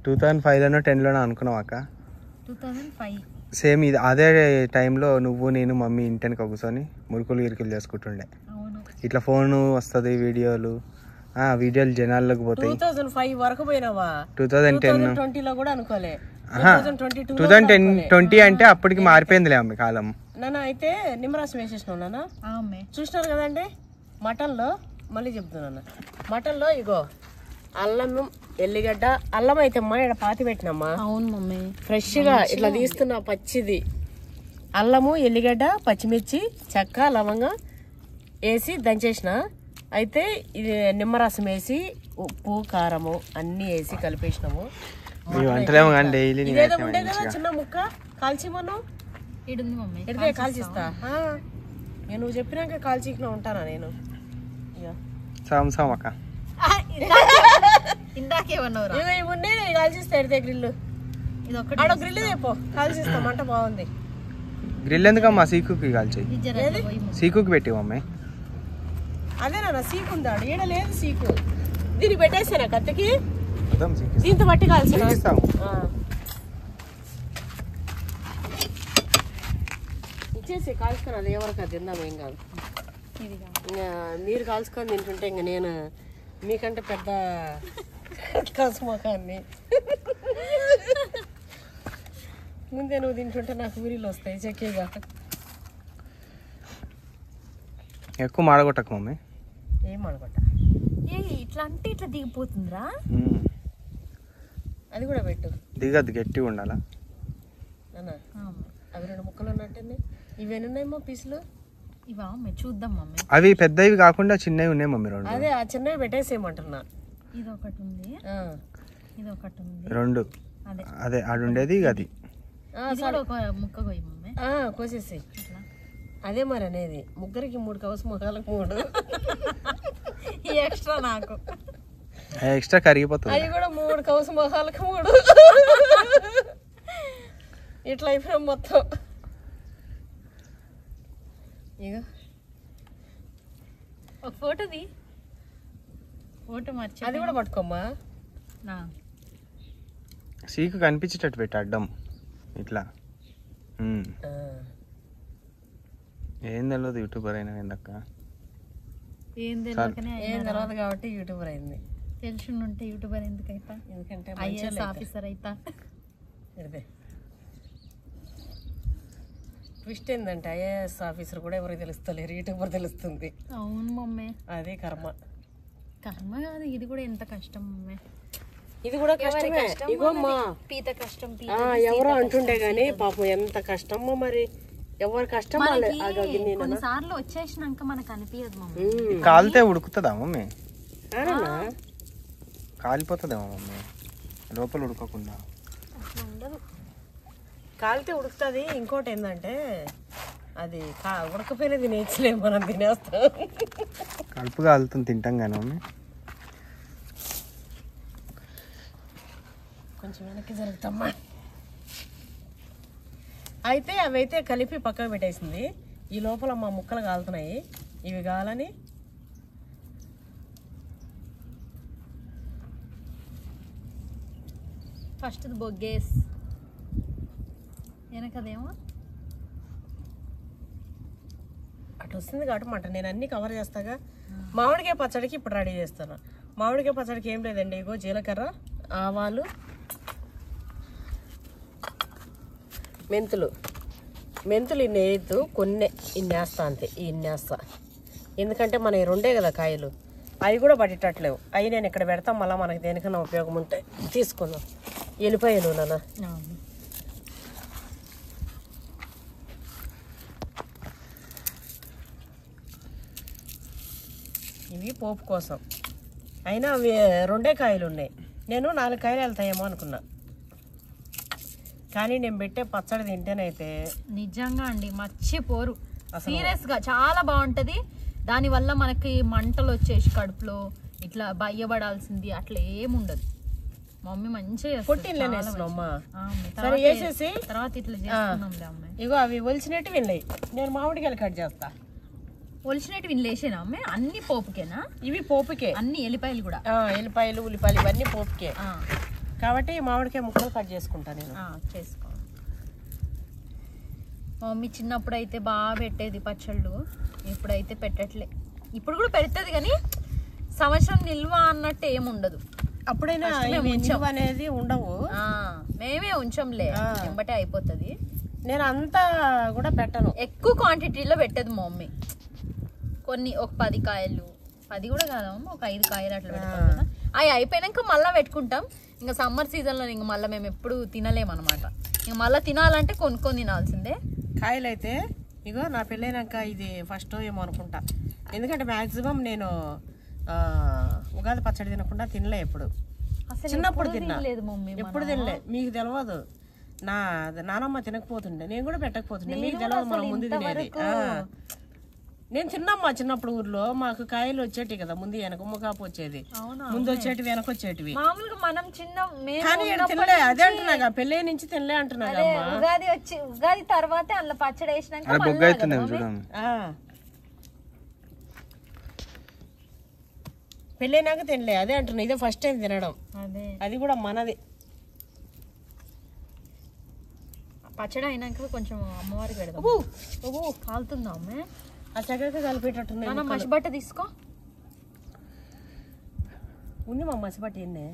2005లోనో 10లోనో అనుకున్నావు అక్క. 2005 సేమ్ ఇది అదే టైంలో నువ్వు నేను మమ్మీ ఇంటికి కూర్చొని మురుకులు గిరుకులు చేసుకుంటుండే. ఇట్లా ఫోన్ వస్తుంది, వీడియోలు జనాల్లోకి పోతాయి. 2005 వరకు పోయినావా? 2010 కూడా అనుకోలే. 2020 అంటే అప్పటికి మారిపోయిందిలే అమ్మ కాలం. నాన్న అయితే నిమ్మరసం వేసేసినావు నాన్న, చూసినారు కదండి. మటన్లో మళ్ళీ చెప్తున్నా, మటన్లో ఇగో అల్లం ఎల్లిగడ్డ, అల్లం అయితే అమ్మా ఇక్కడ పాతి పెట్టినమ్మా. అవును మమ్మీ, ఫ్రెష్ గా ఇట్లా తీస్తున్నా పచ్చిది. అల్లము ఎల్లిగడ్డ పచ్చిమిర్చి చెక్క లవంగా వేసి దంచేసిన. అయితే ఇది నిమ్మరసం వేసి ఉప్పు కారము అన్ని వేసి కలిపేసినాము. ఇదేదో ఉండే కదా చిన్న ముక్క కాల్చి మనం ఇడితే కాల్చిస్తా. నువ్వు చెప్పినాక కాల్చికినా ఉంటానా నేను. ఇవి ఉండే కాల్చిస్తా ఎడితే గ్రిల్లు, ఆడ గ్రిల్ అయిపో కాల్చిస్తా. మంట బాగుంది. గ్రిల్ ఎందుకమ్మా? సీకుకి కాల్చి, సీకుకి పెట్టి మమ్మీ. అదేనా సీకు ఉందా? ఈడ లేదు సీకు. దీనికి పెట్టేసానా కత్తికి, దీంతో బట్టి కాల్చిన ఇచ్చేసి కాల్చుకొని అది ఎవరికి అది తిందాం, ఏం కాదు. మీరు కాల్చుకొని తింటుంటే ఇంక నేను మీకంటే పెద్ద కసుమకాన్ని. ముందే నువ్వు తింటుంటే నాకు ఊరిలో వస్తాయి చెక్కగా. ఎక్కువ మాడగొట్టకు మమ్మీ. ఏం మాడగొట్ట? ఇట్లా అంటే ఇట్లా దిగిపోతుందిరా. అది కూడా పెట్టు. దిగద్దు, గట్టిగా ఉండాలా. అవి 2 ముక్కలు ఉన్నట్టుంది. ఇవేనా ఉన్నాయేమో పీసులు? ఇవా చూద్దాం మమ్మీ. అవి పెద్దవి కాకుండా చిన్నవి ఉన్నాయి మమ్మీ. 2 అదే ఆ చిన్నవి పెట్టేసేయమంటున్నా. ఇది ఒకటి ఉంది, ఇది ఒకటి ఉంది, 2 అదే ఆడు ఉండేది. అది ఒక ముక్క కోయి మమ్మీ, కోసేసి. అదే మరి అనేది, ముగ్గురికి 3 కవస ముఖాలకు 3 ఎక్స్ట్రా. నాకు ఎక్స్ట్రా కరిగిపోతుంది. అవి కూడా 3 కవస ముఖాలకు 3 ఇట్లా అయిపోయాం మొత్తం. ఇక ఒక ఫోటోది, ఫోటో మార్చి అది కూడా పట్టుకోమ్మా. సీకు కనిపించేటట్టు పెట్టి అడ్డం ఇట్లా. ఏం తెలియదు యూట్యూబర్ అయినా ఏందక్క? ఏం తెలియదు కాబట్టి యూట్యూబర్ అయింది. తెలిసి ఉంటే యూట్యూబర్ ఎందుకైతా? ఎందుకంటే ఐఏఎస్ ఆఫీసర్ అయితా. ట్విస్ట్ ఏంటంటే ఐఏఎస్ ఆఫీసర్ కూడా ఎవరికి తెలుస్తలేరు, యూట్యూబర్ తెలుస్తుంది. అవును మమ్మీ, అదే కర్మ. కర్మ కాదు, ఇది కూడా ఎంత కష్టం మమ్మీ. ఇది కూడా కష్టమే. ఇగోమ్మా పీత కష్టం, ఎవరో అంటుండే గానీ పాపం ఎంత కష్టమో మరి. ఎవరు కష్టం కొన్నిసార్లు వచ్చేసినాక మనకు అనిపించదు మమ్మీ. కాలితే ఉడుకుతుందా మమ్మీ? కాలిపోతుందేమో మమ్మీ లోపల ఉడకకుండా. కాలితే ఉడుకుతుంది. ఇంకోటి ఏంటంటే అది ఉడకపోయినా తినేయచ్చులే, మనం తినేస్తాం. కడుపు కాలుతుంది తింటాం కానీ మమ్మీ. కొంచెం వెనక్కి జరుగుతామ్మా. అయితే అవి అయితే కలిపి పక్కకు పెట్టేసింది. ఈ లోపల మా ముక్కలు కాలుతున్నాయి. ఇవి కాలని ఫస్ట్ బొగ్గేస్ వెనకదేమో అటు వస్తుంది కాబట్టి మాట నేను అన్ని కవర్ చేస్తాగా. మామిడికాయ పచ్చడికి ఇప్పుడు రెడీ చేస్తాను. మామిడికాయ పచ్చడికి ఏం లేదండి, ఇగో జీలకర్ర, ఆవాలు, మెంతులు ఇన్ని వేయద్దు, కొన్ని ఇన్ని వేస్తా అంతే. ఇన్ని వేస్తా ఎందుకంటే మన 2 కదా కాయలు, అవి కూడా పట్టేటట్లేవు. అవి నేను ఇక్కడ పెడతాం, మళ్ళీ మనకి దేనికన్నా ఉపయోగం ఉంటే తీసుకుందాం. ఎల్లిపాయలు నాన్న, ఇవి పోపు కోసం. అయినా అవి 2 కాయలు ఉన్నాయి, నేను 4 కాయలు వెళ్తాయేమో అనుకున్నా. కానీ నేను పెట్టే పచ్చడి తింటేనైతే నిజంగా అండి మర్చిపోరు. సీరియస్ గా చాలా బాగుంటది. దానివల్ల మనకి మంటలు వచ్చేసి కడుపులో ఇట్లా బయ్యబడాల్సింది అట్లా ఏముండదు. మమ్మీ మంచిగా సరే వేసేసి తర్వాత ఇట్లా చేసుకున్నాంలే అమ్మాయి. ఇగో అవి ఒలిచినట్టు వినలేయి, నేను మామిడికాయలు కట్ చేస్తా. ఒలిచినట్టు వినలేసేనా అమ్మాయి? అన్ని పోపుకేనా? ఇవి పోపుకే, అన్ని ఎల్లిపాయలు కూడా. ఎల్లిపాయలు ఉల్లిపాయలు ఇవన్నీ పోపుకే కాబట్టి మామిడికాయ ముక్కలు కట్ చేసుకుంటా నేను. చేసుకో. మమ్మీ చిన్నప్పుడు అయితే బాగా పెట్టేది పచ్చళ్ళు, ఇప్పుడైతే పెట్టట్లే. ఇప్పుడు కూడా పెడుతుంది కానీ సంవత్సరం నిల్వ అన్నట్టు ఏముండదు. అప్పుడైనా నిల్వ అనేది ఉండవు, మేమే ఉంచంలే, వెంబటే అయిపోతుంది. నేను అంతా కూడా పెట్టను, ఎక్కువ క్వాంటిటీలో పెట్టదు మా మమ్మీ. కొన్ని ఒక 10 కాయలు, 10 కూడా కాదమ్మా, ఒక 5 కాయలు అట్లా పెడతాం కదా. అవి అయిపోయినాక మళ్ళీ పెట్టుకుంటాం. ఇంకా సమ్మర్ సీజన్లో ఇంక మళ్ళీ మేము ఎప్పుడు తినలేమన్నమాట. ఇంక మళ్ళీ తినాలంటే కొనుక్కొని తినాల్సిందే. కాయలు అయితే ఇగో నా పెళ్ళైనాక ఇది ఫస్ట్ ఏమో అనుకుంటా, ఎందుకంటే మ్యాక్సిమం నేను ఉగాది పచ్చడి తినకుండా తినలే ఎప్పుడు. చిన్నప్పుడు తిన్నా, ఎప్పుడు తినలే. మీకు తెలియదు, నానమ్మ తినకపోతుండే, నేను కూడా పెట్టకపోతుండే. మీకు తెలియదు, మనం ముందు తినేది. నేను తిన్నమ్మా చిన్నప్పుడు ఊర్లో మాకు కాయలు వచ్చేటి కదా, ముందు వెనక ముఖాపు వచ్చేది, ముందు వచ్చేటివి వెనక వచ్చేటివి. మామూలుగా మనం చిన్న కానీ తినలే, అదే అంటున్నాగా, పెళ్ళి నుంచి తినలే అంటున్నాగా. ఉగాది తర్వాత అందులో పచ్చడి వేసినాక పెళ్ళైనాక తినలే, అదే అంటున్నా. ఇదే ఫస్ట్ టైం తినడం, అది కూడా మనది. పచ్చడి అయినాక కొంచెం అమ్మవారికి పెడదాం. కాలుతుందా అమ్మే? ఆ చక్కగా కలిపేటట్టున్నా. మసిబట్ట తీసుకో, ఉంది మా మసిబట్ట. ఎన్నే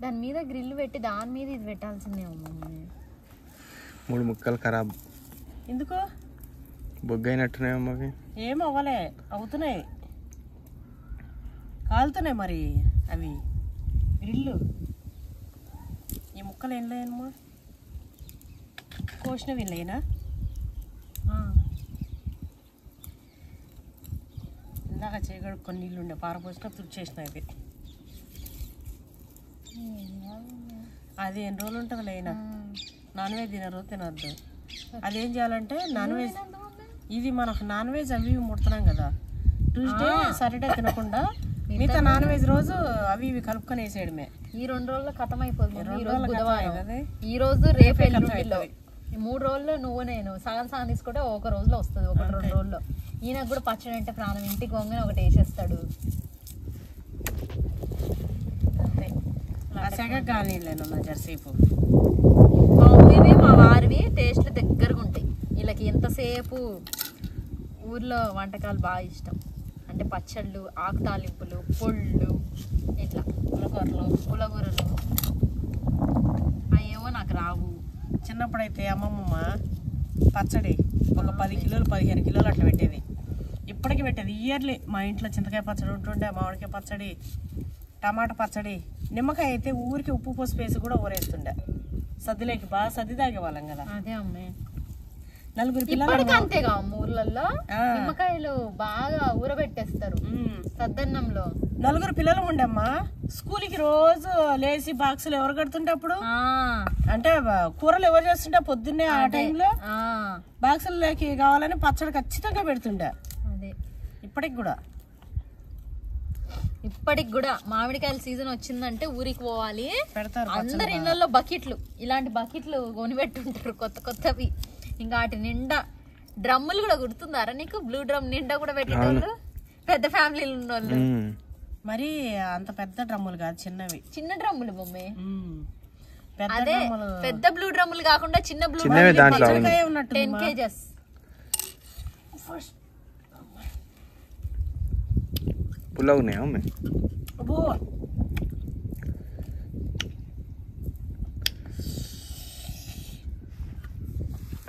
దాని మీద గ్రిల్ పెట్టి దాని మీద ఇది పెట్టాల్సిందే మమ్మీ. 3 ముక్కలు ఖరాబ్ ఎందుకు? బొగ్గైనట్టున్నాయి అమ్మకి. ఏం అవ్వలే, అవుతున్నాయి, కాలుతున్నాయి మరి అవి గ్రిల్లు. ఈ ముక్కలు ఏం లేనమ్మా, కోసినవి లేనా? ఇందాక చేయగడు కొన్ని నీళ్ళు ఉండే, పారపోసిన తుడిచేసిన. ఇది అది ఎన్ని రోజులు ఉంటుంది లేనా? నాన్ వెజ్ తినరు, తినద్దు. అదేం చేయాలంటే నాన్ వెజ్, ఇది మనకు నాన్ వెజ్ అవి ముడుతున్నాం కదా, ట్యూస్డే సాటర్డే తినకుండా మిగతా నాన్ వెజ్ రోజు అవి ఇవి కలుపుకొని వేసేయడమే. ఈ 2 రోజుల్లో ఖతం అయిపోతుంది. ఈ రోజు రేపు 3 రోజుల్లో నువ్వు నేను సగం సగం తీసుకుంటే ఒక రోజులో వస్తుంది, 1-2 రోజుల్లో. ఈయనకు కూడా పచ్చడి అంటే ప్రాణం. ఇంటికి వంగనే ఒకటి వేసేస్తాడు అంతే. కానీ నా జర్సీపు మా మమ్మీవి మా వారివి టేస్ట్ దగ్గరగా ఉంటాయి. వీళ్ళకి ఎంతసేపు ఊర్లో వంటకాలు బాగా ఇష్టం. అంటే పచ్చళ్ళు, ఆకు తాలింపులు, పొళ్ళు, ఇట్లా పులగూరలు అవేమో నాకు రావు. చిన్నప్పుడైతే అమ్మమ్మ పచ్చడి ఒక 10 కిలోలు 15 కిలోలు అట్లా పెట్టేది. ఇప్పటికి పెట్టేది ఇయర్లీ. మా ఇంట్లో చింతకాయ పచ్చడి ఉంటుండే, మామిడికాయ పచ్చడి, టమాటా పచ్చడి, నిమ్మకాయ అయితే ఊరికి ఉప్పు పసుపు వేసి కూడా ఊరేస్తుండే. సద్దిలోకి బాగా సర్ది తాగేవాళ్ళం కదా. అదే అమ్మే. నలుగురు పిల్లలు ఇప్పటికీ అంతేగా ఊర్లలో నిమ్మకాయలు బాగా ఊరబెట్టేస్తారు సద్దన్నంలో. నలుగురు పిల్లలు ఉండమ్మా. స్కూల్కి రోజు లేచి బాక్సులు ఎవరు కడుతుంటే అప్పుడు అంటే కూరలు ఎవరు చేస్తుంటే పొద్దున్నే ఆ టైంలో బాక్సులకి కావాలని పచ్చడి ఖచ్చితంగా పెడుతుండే. అదే ఇప్పటికి కూడా మామిడికాయల సీజన్ వచ్చిందంటే ఊరికి పోవాలి. పెడతారు అందరి ఇళ్ళల్లో బకెట్లు, ఇలాంటి బకెట్లు కొనిపెట్టుంటారు కొత్త కొత్తవి. ఇంకా వాటి నిండా డ్రమ్ములు కూడా గుర్తుందారా నీకు? బ్లూ డ్రమ్ నిండా కూడా పెట్టేటోళ్ళు పెద్ద ఫ్యామిలీలు ఉన్న వాళ్ళు. మరి అంత పెద్ద డ్రమ్ములు కాదు, చిన్నవి చిన్న డ్రమ్ములు బొమ్మే. అదే పెద్ద బ్లూ డ్రమ్ములు కాకుండా చిన్న బ్లూ 10 kgs. పుల్ల ఉన్నాయా అమ్మే?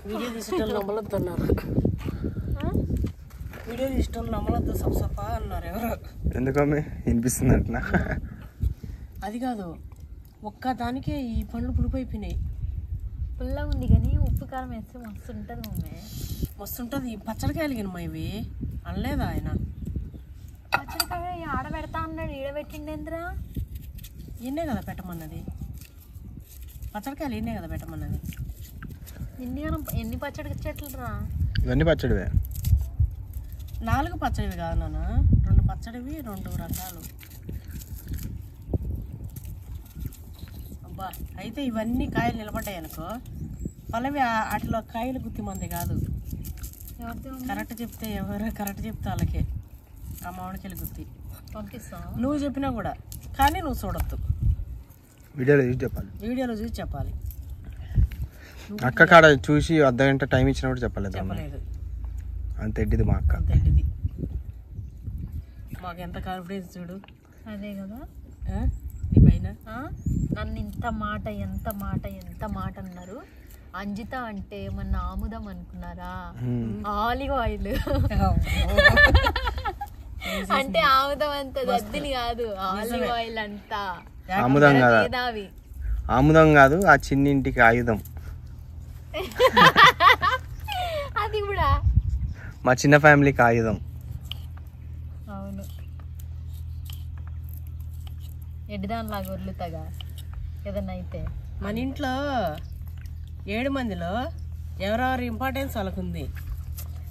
వీడియో తీసేటోళ్ళు నమ్మలొద్దు అన్నారు. వీడియో తీసేటోళ్ళు నమ్మలొద్దు సప్సపా అన్నారు ఎవరు. ఎందుకమ్మే వినిపిస్తుంది అట్లా? అది కాదు, ఒక్కదానికే ఈ పండ్లు పులిపోయిపోయినాయి. పుల్లగా ఉంది కానీ ఉప్పు కారం వేస్తే మస్తు ఉంటుంది మమ్మీ. మస్తుంటుంది. పచ్చడికాయలు గినమ్మా ఇవి అనలేదా ఆయన? పచ్చడికాయ ఆడబెడతా అన్నాడు, ఈడబెట్టిండేంద్రా? ఈయనే కదా పెట్టమన్నది, పచ్చడికాయలు ఈయనే కదా పెట్టమన్నది. ఎన్ని పచ్చడి చెట్లు రా? ఇవన్నీ పచ్చడివే. 4 పచ్చడివి కాదు నాన్న, 2 పచ్చడివి 2 రకాలు. అబ్బా అయితే ఇవన్నీ కాయలు నిలబడ్డాయి అనుకో, పల్లవి అట్లా కాయలు గుత్తి మంది కాదు. కరెక్ట్ చెప్తే వాళ్ళకే ఆ మామిడికాయలు గుత్తి పంపిస్తాం. నువ్వు చెప్పినా కూడా, కానీ నువ్వు చూడొద్దు, వీడియోలో చూసి చెప్పాలి. అక్క కాడ చూసి అర్ధగంట టైం ఇచ్చినప్పుడు చెప్పలేదు. అంత ఎడ్డిది మా అక్క. మాకు ఎంత కాన్ఫిడెన్స్ చూడు. అదే కదా నీ పైన. నన్ను ఎంత మాట అన్నారు. అంజిత అంటే మన ఆముదం అనుకున్నారా? ఆలివ్ ఆయిల్ అంటే ఆముదం అంత దద్దిని కాదు, ఆలివ్ ఆయిల్ అంట. ఆముదం కాదు, ఆ చిన్నింటికి ఆయుధం. అది కూడా మా చిన్న ఫ్యామిలీకి ఆయుధం. అవును, ఎడ్డిదానిలాగా వదులుతాగా ఏదన్నా అయితే. మన ఇంట్లో 7 మందిలో ఎవరెవరి ఇంపార్టెన్స్ వాళ్ళకు ఉంది.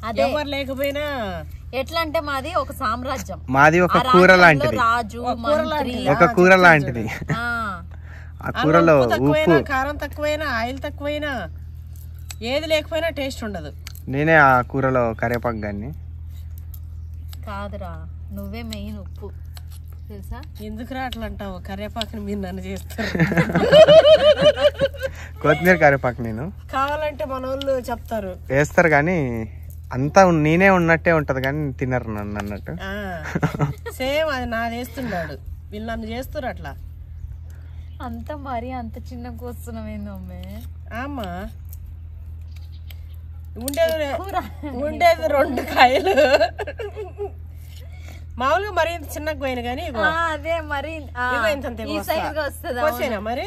అదే ఎవరు లేకపోయినా ఎట్లా అంటే మాది ఒక సామ్రాజ్యం, మాది ఒక కూర లాంటిది, రాజు ఒక కూర లాంటిది. ఆ కూరలో ఉప్పు కారం తక్కువైనా, ఆయిల్ తక్కువైనా, ఏది లేకపోయినా టేస్ట్ ఉండదు. నేనే ఆ కూరలో కరివేపాకు గాని. కాదురా, నువ్వే మెయిన్ ఉప్పు తెలుసా? ఎందుకురా అట్లా అంటావు? కరివేపాకుని మీరు నన్ను చేస్తారు. కొత్తిమీర కరివేపాకు నేను కావాలంటే మన వాళ్ళు చెప్తారు, వేస్తారు, కానీ అంతా నేనే ఉన్నట్టే ఉంటది కానీ తినరు నన్ను అన్నట్టు. సేమ్ అది నాది వేస్తున్నాడు, వీళ్ళు నన్ను చేస్తారు అట్లా. అంత మరి అంత చిన్న కూర్చున్నామేందమ్మే? ఆమా ఉండేది 2 కాయలు మామూలుగా మరి చిన్నగా పోయిన కానీ అదే మరి మరి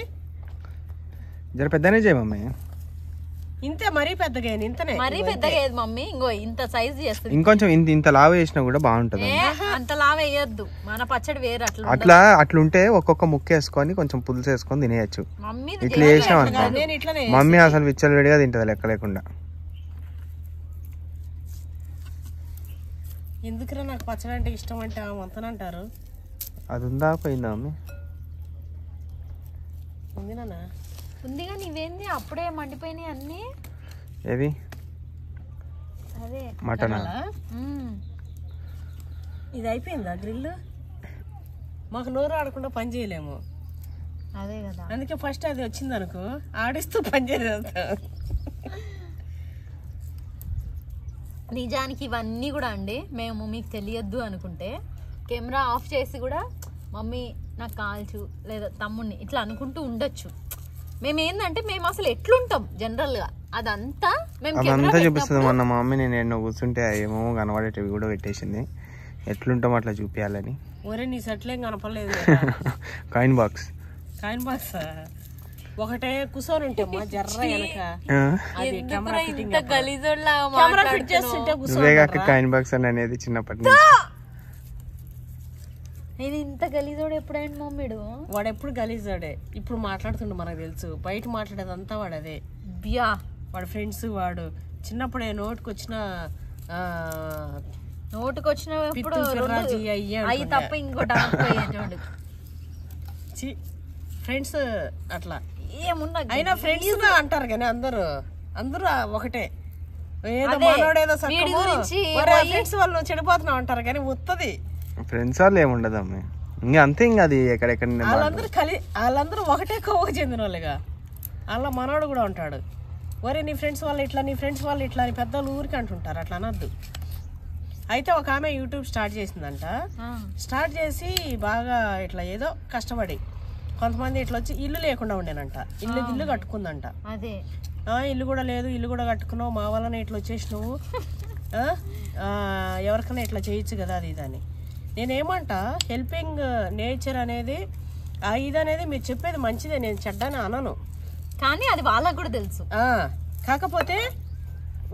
జర పెద్దనే చేయ మమ్మీ. ఇంతే మరీ పెద్దగా ఇంతనే, మరీ పెద్దగా మమ్మీ. ఇంకో ఇంత సైజ్ చేస్తుంది, ఇంకొంచెం ఇంత లావు వేసినా కూడా బాగుంటది. అంత లావు వేయద్దు, మన పచ్చడి వేరు. అట్లుంటే ఒక్కొక్క ముక్క వేసుకొని కొంచెం పులుసు వేసుకొని తినేయచ్చు. మమ్మీ ఇట్లా వేసినాం అనుకో, మమ్మీ అసలు విచ్చలవిడిగా తింటది లెక్క లేకుండా. ఎందుకురా నాకు పచ్చడి అంటే ఇష్టం అంటే అంతనంటారు. అది ఉందా పోయిందా మమ్మీ? ఉంది నాన్న, ఉంది కానీ ఇవేంది అప్పుడే మండిపోయినాయి అన్ని. ఏవి? అదే మటన్. ఇది అయిపోయిందా గ్రిల్? మాకు నోరు ఆడకుండా పని చేయలేము. అదే కదా, అందుకే ఫస్ట్ అది వచ్చింది అనుకో ఆడిస్తూ పని చేస్తా. నిజానికి ఇవన్నీ కూడా అండి మేము మీకు తెలియద్దు అనుకుంటే కెమెరా ఆఫ్ చేసి కూడా మమ్మీ నాకు కాల్చు లేదా తమ్ముడిని ఇట్లా అనుకుంటూ ఉండొచ్చు. మేము ఏంటంటే మేము అసలు ఎట్లుంటాం జనరల్ గా అదంతా చూపిస్తుంది. మొన్న మా మమ్మీ నేను ఎన్నో కూర్చుంటే ఏమో కనబడేటివి కూడా పెట్టేసింది, ఎట్లుంటాం అట్లా చూపించాలని. ఒరే నీ సెట్లేం కనపడలేదు. కాయిన్ బాక్స్ ఒకటే కూర్చొని ఉంటే మా జర్ర వెనక అది కెమెరా ఫిట్టింగ్ గలీజోళ్ళ కెమెరా ఫిట్ చేస్తుంటే నువ్వేగా కాయిన్ బాక్స్ అని అనేది చిన్నప్పటి నుంచి. ఇది ఇంత గలీజోడు ఎప్పుడైనా మమ్మీడు వాడు ఎప్పుడు గలీజాడే. ఇప్పుడు మాట్లాడుతుండే మనకు తెలుసు, బయట మాట్లాడేదంతా వాడు అదే. బియా వాడు ఫ్రెండ్స్ వాడు చిన్నప్పుడే నోటికొచ్చిన ఇప్పుడు రాజీ అయ్యా అవి తప్ప ఇంకోటి చూడు ఫ్రెండ్స్ అట్లా ఏమున్నా అయినా ఫ్రెండ్స్ అంటారు కానీ అందరూ ఒకటే. ఏదో మనోడేదో ఫ్రెండ్స్ వాళ్ళు చెడిపోతున్నావు అంటారు కానీ వస్తుంది. ఫ్రెండ్స్ వాళ్ళు ఏముండదు అమ్మ, ఇంకా అంతే. ఇంకా అది ఎక్కడెక్కడ వాళ్ళందరూ ఒకటే కోవకు చెందిన వాళ్ళుగా. అలా మనోడు కూడా ఉంటాడు, ఒరే నీ ఫ్రెండ్స్ వాళ్ళు ఇట్లా, నీ ఫ్రెండ్స్ వాళ్ళు ఇట్లా అని పెద్దలు ఊరికి అంటుంటారు. అట్లా అనద్దు. అయితే ఒక ఆమె యూట్యూబ్ స్టార్ట్ చేసిందంట. స్టార్ట్ చేసి బాగా ఇట్లా ఏదో కష్టపడి కొంతమంది ఇట్లా వచ్చి ఇల్లు లేకుండా ఉండేనంట. ఇల్లు కట్టుకుందంట. అదే ఇల్లు కూడా లేదు, ఇల్లు కూడా కట్టుకున్నావు, మా వల్లనే ఇట్లా వచ్చేసి నువ్వు ఎవరికైనా ఇట్లా చేయొచ్చు కదా అది ఇదని. నేనేమంట హెల్పింగ్ నేచర్ అనేది ఇదనేది మీరు చెప్పేది మంచిదే, నేను చెడ్డని అనను, కానీ అది వాళ్ళకు కూడా తెలుసు. కాకపోతే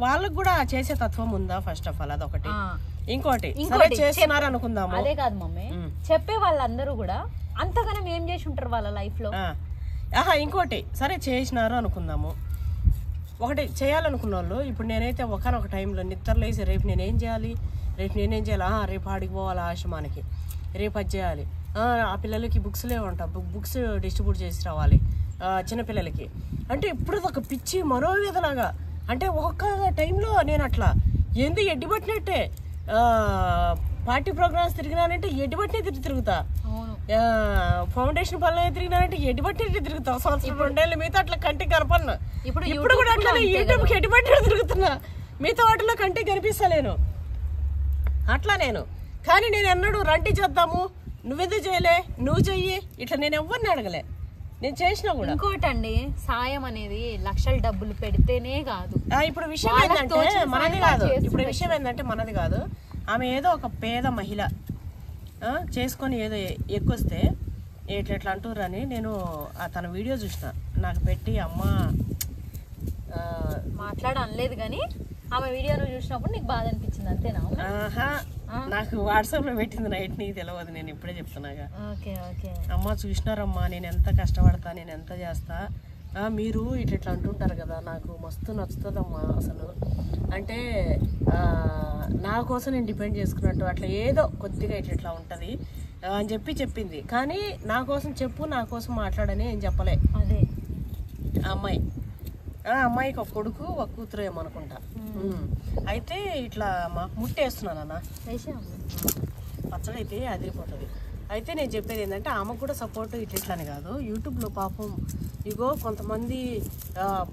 వాళ్ళకు కూడా చేసే తత్వం ఉందా ఫస్ట్ ఆఫ్ ఆల్, అదొకటి. ఇంకోటి చేస్తున్నారు అనుకుందాము. అదే కాదు మమ్మీ, చెప్పే వాళ్ళందరూ కూడా అంతగానం ఏం చేసి ఉంటారు వాళ్ళ లైఫ్ లో. ఇంకోటి సరే చేసినారు అనుకుందాము. ఒకటి చేయాలనుకున్న వాళ్ళు ఇప్పుడు నేనైతే ఒకనొక టైంలో నిద్రలేసి రేపు నేనేం చేయాలి, రేపు ఆడికి పోవాలి ఆశ్రమానికి, రేపు అది చేయాలి, ఆ పిల్లలకి బుక్స్ లేవంట, బుక్స్ డిస్ట్రిబ్యూట్ చేసి రావాలి చిన్నపిల్లలకి అంటే ఇప్పుడు ఒక పిచ్చి మనోవేదలాగా. అంటే ఒక్కొక్క టైంలో నేను అట్లా ఏంది ఎడ్డిపట్టినట్టే పార్టీ ప్రోగ్రామ్స్ తిరిగినానంటే ఎడ్డిపట్టినే తిరుగుతా, ఫౌండేషన్ పనులు తిరిగినానంటే ఎడ్డిపట్టినట్టే తిరుగుతా. సంవత్సరం 2 ఏళ్ళ మిగతా అట్లా కంటికి కనపడినా. ఇప్పుడు కూడా అట్లా యూట్యూబ్కి ఎడ్డిపట్టిన తిరుగుతున్నా, మిగతా వాటిలో కంటికి కనిపిస్తలేను. అట్లా నేను కానీ నేను ఎన్నడూ రండి చేద్దాము, నువ్వెందుకు చేయలే, నువ్వు చెయ్యి, ఇట్లా నేను ఎవరిని అడగలే. నేను చేసినా కూడా. ఇంకోటండి, సాయం అనేది లక్షల డబ్బులు పెడితేనే కాదు. ఇప్పుడు విషయం ఏంటంటే మనది కాదు. ఆమె ఏదో ఒక పేద మహిళ చేసుకొని ఏదో ఎక్కువస్తే ఎట్లా అంటారు అని నేను తన వీడియో చూసిన, నాకు పెట్టి అమ్మ మాట్లాడనలేదు కానీ ఆమె వీడియోను చూసినప్పుడు నీకు బాధ అనిపించింది అంతేనా? నాకు వాట్సాప్ లో పెట్టింది నైట్, నీకు తెలియదు, నేను ఇప్పుడే చెప్తున్నాగా. అమ్మ చూసినారమ్మా నేను ఎంత కష్టపడతా, నేను ఎంత చేస్తా, మీరు ఇట్లా అంటుంటారు కదా, నాకు మస్తు నచ్చుతుందమ్మా అసలు. అంటే నా కోసం నేను డిపెండ్ చేసుకున్నట్టు అట్లా ఏదో కొద్దిగా ఇట్లా ఉంటుంది అని చెప్పింది. కానీ నా కోసం చెప్పు, నా కోసం మాట్లాడని ఏం చెప్పలే. అదే అమ్మాయికి ఒక కొడుకు ఒక కూతురు ఏమనుకుంటా. అయితే ఇట్లా ముట్టేస్తున్నానన్న పచ్చడి అయితే అదిరిపోతుంది. అయితే నేను చెప్పేది ఏంటంటే ఆమెకు కూడా సపోర్ట్ ఇట్లని కాదు. యూట్యూబ్లో పాపం ఇగో కొంతమంది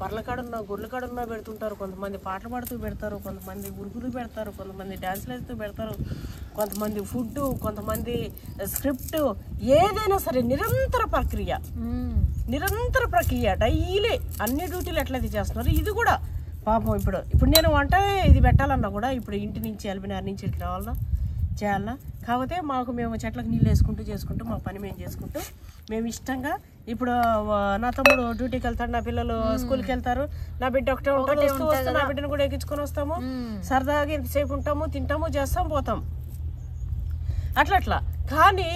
బర్ల కాడున్న గొర్రెల కాడున్న పెడుతుంటారు, కొంతమంది పాటలు పాడుతూ పెడతారు, కొంతమంది ఉరుకులు పెడతారు, కొంతమంది డ్యాన్స్లు వేస్తూ పెడతారు, కొంతమంది ఫుడ్, కొంతమంది స్క్రిప్ట్, ఏదైనా సరే నిరంతర ప్రక్రియ డైలీ అన్ని డ్యూటీలు ఎట్లయితే చేస్తున్నారు ఇది కూడా పాపం. ఇప్పుడు నేను వంట ఇది పెట్టాలన్నా కూడా ఇప్పుడు ఇంటి నుంచి ఎల్బినార్ నుంచి ఇక్కడికి రావాలన్నా చేయాలన్నా. కాకపోతే మేము చెట్లకు నీళ్ళు వేసుకుంటూ చేసుకుంటూ మా పని మేము చేసుకుంటూ మేము ఇష్టంగా. ఇప్పుడు నా తమ్ముడు డ్యూటీకి వెళ్తాడు, నా పిల్లలు స్కూల్కి వెళ్తారు, నా బిడ్డ ఒకటే ఉంటుంది, వస్తూ నా బిడ్డను కూడా ఎక్కించుకొని వస్తాము, సరదాగా ఇంతసేపు ఉంటాము, తింటాము, చేస్తాం, పోతాం అట్లా. కానీ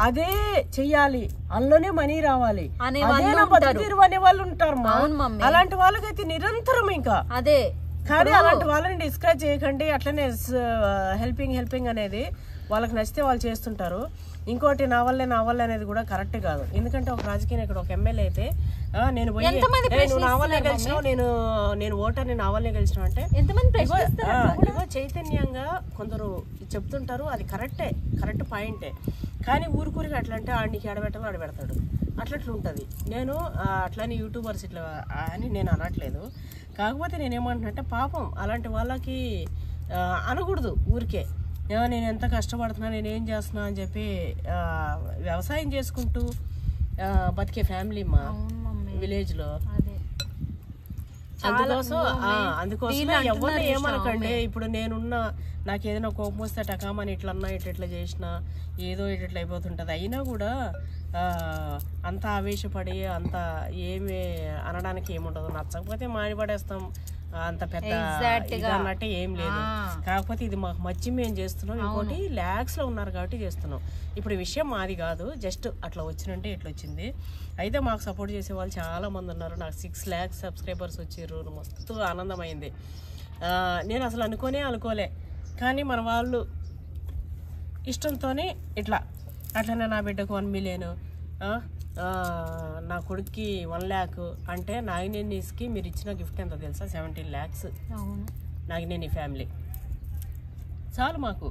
అదే చెయ్యాలి, అందులోనే మనీ రావాలి అనే వాళ్ళు ఉంటారు. అలాంటి వాళ్ళకైతే నిరంతరం ఇంకా అదే. కానీ అలాంటి వాళ్ళని డిస్కరేజ్ చేయకండి. అట్లనే హెల్పింగ్ అనేది వాళ్ళకి నచ్చితే వాళ్ళు చేస్తుంటారు. ఇంకోటి నా వల్లే అనేది కూడా కరెక్ట్ కాదు. ఎందుకంటే ఒక రాజకీయ నాయకుడు, ఒక ఎమ్మెల్యే అయితే నేను పోయి నా వల్లే గెలిచినావు, నేను ఓటర్ని నా వల్లే గెలిచినావు అంటే ఇగో చైతన్యంగా కొందరు చెప్తుంటారు. అది కరెక్ట్ పాయింటే. కానీ ఊరికూరికి అట్లా అంటే ఆడికి ఆడబెట్టాలో ఆడబెడతాడు, అట్లా ఉంటుంది. నేను అట్లని యూట్యూబర్స్ ఇట్లా అని నేను అనట్లేదు. కాకపోతే నేనేమంటున్నా పాపం అలాంటి వాళ్ళకి అనకూడదు ఊరికే. నేను ఎంత కష్టపడుతున్నా, నేనేం చేస్తున్నా అని చెప్పి వ్యవసాయం చేసుకుంటూ బతికే ఫ్యామిలీ మా విలేజ్లో. అందుకోసం ఎవరిని ఏమనకండి. ఇప్పుడు నేనున్న నాకు ఏదైనా కోపం వస్తే టకామని ఇట్లన్నా ఇట్లా చేసినా ఏదో ఇట్లా అయిపోతుంటుంది. అయినా కూడా అంత ఆవేశపడి అంత ఏమి అనడానికి ఏముండదు. నచ్చకపోతే మాడిపడేస్తాం, అంత పెద్ద అన్నట్టే ఏం లేదు. కాకపోతే ఇది మాకు మచ్చి మేము చేస్తున్నాం, ఇంకోటి ల్యాక్స్లో ఉన్నారు కాబట్టి చేస్తున్నాం. ఇప్పుడు ఈ విషయం మాది కాదు, జస్ట్ అట్లా వచ్చినంటే ఇట్లా వచ్చింది. అయితే మాకు సపోర్ట్ చేసే వాళ్ళు చాలా మంది ఉన్నారు. నాకు 6 lakhs సబ్స్క్రైబర్స్ వచ్చారు, మస్తు ఆనందమైంది. నేను అసలు అనుకోలే, కానీ మన వాళ్ళు ఇష్టంతోనే అట్లనే నా బిడ్డకు 1 million, నా కొడుక్కి 1 lakh అంటే నాగినేనిస్కి మీరు ఇచ్చిన గిఫ్ట్ ఎంత తెలుసా? 17 lakhs. నాగినేని ఫ్యామిలీ చాలు మాకు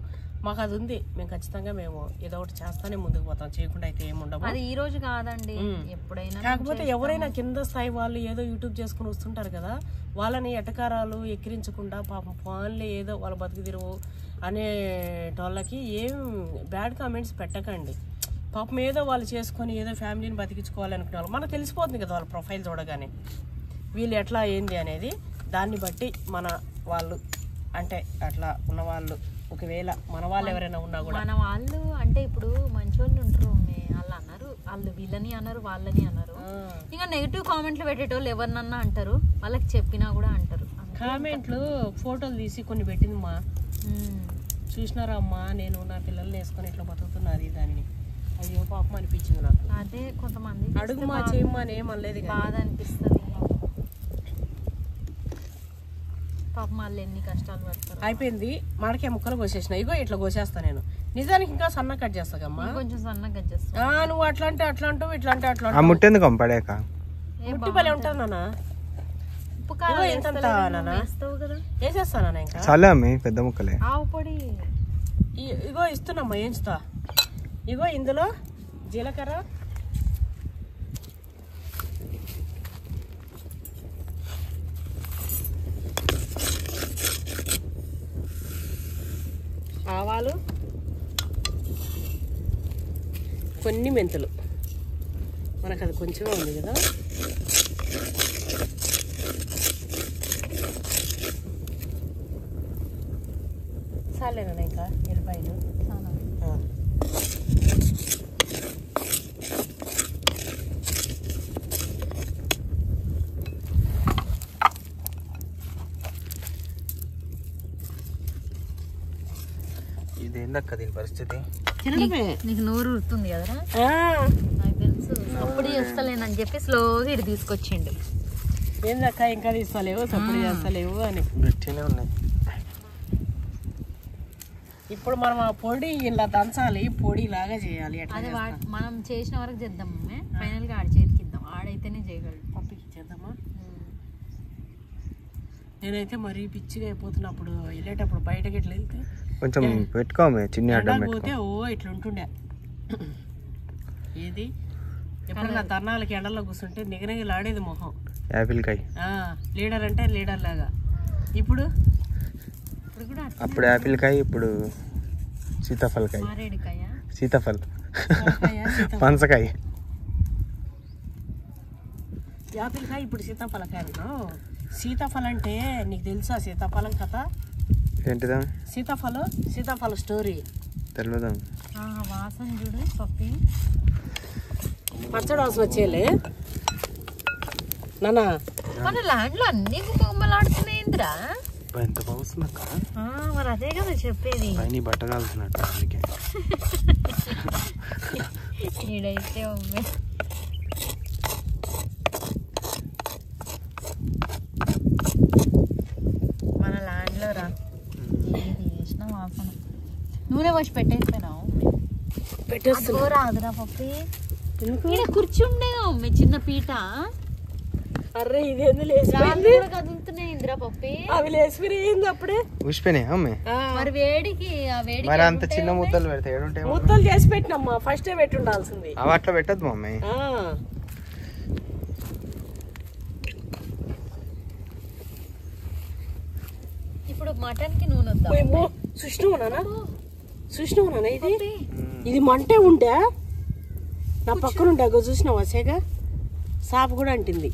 అది ఉంది. మేము ఖచ్చితంగా మేము ఏదో ఒకటి చేస్తానే ముందుకు పోతాం, చేయకుండా అయితే ఏముండవు. అది ఈ రోజు కాదండి, ఎప్పుడైనా. కాకపోతే ఎవరైనా కింద స్థాయి వాళ్ళు ఏదో యూట్యూబ్ చేసుకుని వస్తుంటారు కదా, వాళ్ళని ఎటకారాలు ఎక్కిరించకుండా పాపం ఫోన్లే ఏదో వాళ్ళ బతుకు తిరుగు అనేటోళ్ళకి ఏం బ్యాడ్ కామెంట్స్ పెట్టకండి. పాపం ఏదో వాళ్ళు చేసుకొని ఏదో ఫ్యామిలీని బతికించుకోవాలనుకునే వాళ్ళు మనకు తెలిసిపోతుంది కదా, వాళ్ళ ప్రొఫైల్ చూడగానే వీళ్ళు ఎట్లా ఏంది అనేది. దాన్ని బట్టి మన వాళ్ళు అంటే అట్లా ఉన్నవాళ్ళు, ఒకవేళ మన వాళ్ళు ఎవరైనా ఉన్నా కూడా, మన వాళ్ళు అంటే ఇప్పుడు మంచి వాళ్ళు ఉంటారు, వాళ్ళు అన్నారు, వాళ్ళు వీళ్ళని అన్నారు, వాళ్ళని అన్నారు. ఇంకా నెగిటివ్ కామెంట్లు పెట్టేటోళ్ళు ఎవరినన్నా అంటారు, వాళ్ళకి చెప్పినా కూడా అంటారు. కామెంట్లు ఫోటోలు తీసి కొన్ని పెట్టిందమ్మా, చూసినారా అమ్మా నేను నా పిల్లల్ని వేసుకొని ఇట్లా బతుకుతున్నది దాన్ని, అయ్యో పాపం అనిపించింది నాకు. అదే కొంతమంది అడుగు మా చేయమ్మా అని ఏమనలేదు, బాధ అనిపిస్తుంది. పాపం వాళ్ళు ఎన్ని కష్టాలు పడతారు. అయిపోయింది, మాడకే ముక్కలు కోసేసిన, ఇగో ఇట్లా కోసేస్తా నేను. నిజానికి ఇంకా సన్న కట్ చేస్తాకమ్మా, కొంచెం సన్నగా కట్ చేస్తా. నువ్వు అట్లా అంటే అట్లా అంటావు, ఇట్లా అంటే అట్లా ముట్టేందుకు పడాక ముట్టి పలే ఉంటాను నాన్న. ఉప్పు కారం ఎంత వేస్తావు కదా, వేసేస్తానా ఇంకా? చాలా అమ్మి పెద్ద ముక్కలే. ఆవు పొడి ఇగో ఇస్తున్నామ్మా, ఏంచుతా. ఇగో ఇందులో జీలకర్ర, ఆవాలు, కొన్ని మెంతులు, మనకు అది కొంచెమే ఉంది కదా. చాలేనా ఇంకా ఎల్లిపాయలు? ఇదేందక్క దీని పరిస్థితి? నీకు నోరు ఉరుతుంది కదరా, నాకు తెలుసు. అప్పుడు చేస్తలేనని చెప్పి స్లోగా ఇటు తీసుకొచ్చిండు. ఏందక్క ఇంకా తీసుకోలేవు, సప్పుడు చేస్తలేవు అని గట్టినే ఉన్నాయి. ఇప్పుడు మనం ఆ పొడి ఇలా దంచాలి, పొడి లాగా చేయాలి. అదే మనం చేసిన వరకు చేద్దాం, ఫైనల్ గా ఆడ చేతికి ఇద్దాం, ఆడైతేనే చేయగలడు. పప్పికి ఇచ్చేద్దామా? నేనైతే మరీ పిచ్చిగా అయిపోతున్నప్పుడు వెళ్ళేటప్పుడు బయటకి ఇట్లా వెళ్తే కొంచెం పెట్టుకోమే, చిన్న అడ్డం పోతే ఇట్లా ఉంటుండే. ఏది ఎప్పుడన్నా ధర్నాలకి ఎండల్లో కూర్చుంటే నిగనిగలాడేది మొహం. యాపిల్ కాయ లీడర్ అంటే లీడర్ లాగా. ఇప్పుడు కూడా అప్పుడు యాపిల్ కాయ, ఇప్పుడు సీతాఫలకాయ, సీతాఫల్, పనసకాయ, యాపిల్ కాయ, ఇప్పుడు సీతాఫలకాయ. సీతాఫలం అంటే నీకు తెలుసా సీతాఫలం కథ ఏంటిదా? సీతాఫల స్టోరీ తెలియదా? వాసన చూడు పప్పి, పచ్చడి వాసన వచ్చేలే నాన్న. మన ల్యాండ్ లో అన్ని గుమ్మలాడుతున్నాయిందిరా, ఎంత బాగుందక్క. మరి అదే కదా చెప్పేది, పైన బట్ట కాలుతున్నట్టు. అందుకే ఈడైతే మన ల్యాండ్ లో రా చేసిన వాసన. నూనె పోసి పెట్టేసిపోయినావు, రాదురా పప్పి. కుర్చీ ఉండేగా చిన్న పీట. అర్రే ఇదేంది కదులుతున్నాయిందిరా పప్పి, అవి లేచిపోయింది అప్పుడే ఊసిపోయినాయి అమ్మే. మరి వేడికి మరి అంత చిన్న ముద్దలు పెడితే ఏడుంటాయి? ముద్దలు చేసి పెట్టినమ్మా, ఫస్ట్ పెట్టి ఉండాల్సింది. అవి అట్లా పెట్టద్దు మమ్మీ. ఇప్పుడు మటన్ కి నూనె వద్దా? చూసినావునా ఇది మంటే ఉంటే నా పక్కన ఉంటే చూసినావా సేగా సాపు కూడా అంటుంది.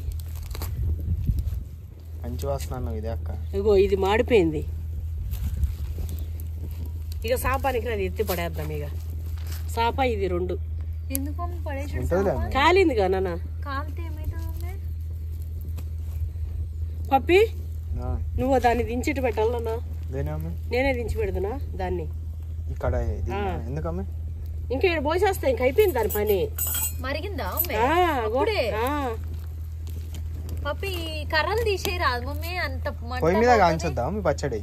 మంచి వాసన ఇదే అక్క. ఇగో ఇది మాడిపోయింది. ఇక సాపానికి అది ఎత్తి పడేద్దాం. ఇక సాప ఇది 2 ఎందుకు పడేసి కాలిందిగా నాన్న. కాలితే ఏమైతుంది పప్పి? నువ్వు దాన్ని దించిట్టు పెట్టాలన్నా. నేనే దించి పెడతానా దాన్ని ఇక్కడ. ఎందుకమ్మ ఇంకా ఇక్కడ పోసేస్తా. ఇంక అయిపోయింది దాని పని. మరిగిందా ఆ పప్పి? కర్రలు తీసే రాదు మమ్మీ, అంత పొయ్యి మీద కాంచొద్దా మీ పచ్చడి?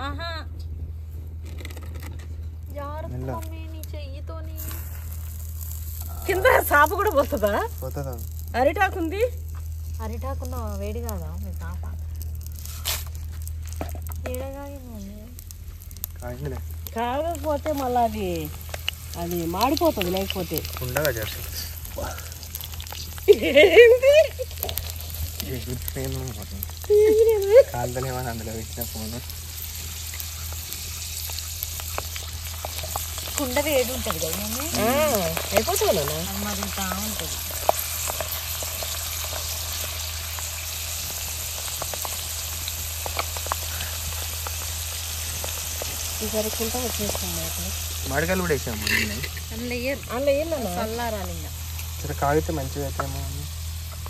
ఆహా జాగ్రత్త మమ్మీ, నీ చెయ్యితోని. కింద సాప కూడా పోతుందా? పోతుందా? అరిటాకు ఉంది. అరిటాకున్న వేడి కాదా మీ పాప? కాకపోతే మళ్ళీ అది మాడిపోతుంది. లేకపోతే ఉండగా చేసి కాలుతలేమని అందులో పెట్టిన ఫోన్. కుండ వేడి ఉంటుంది కదా మమ్మీ, అయిపోతుంది అది మరుగుతా ఉంటుంది. ఈసారి కుంట వచ్చేస్తుంది. మామిడికాయలు కూడా వేసాము. అందులో చల్లారాలి. సరే కాగితే మంచిగా అవుతామో.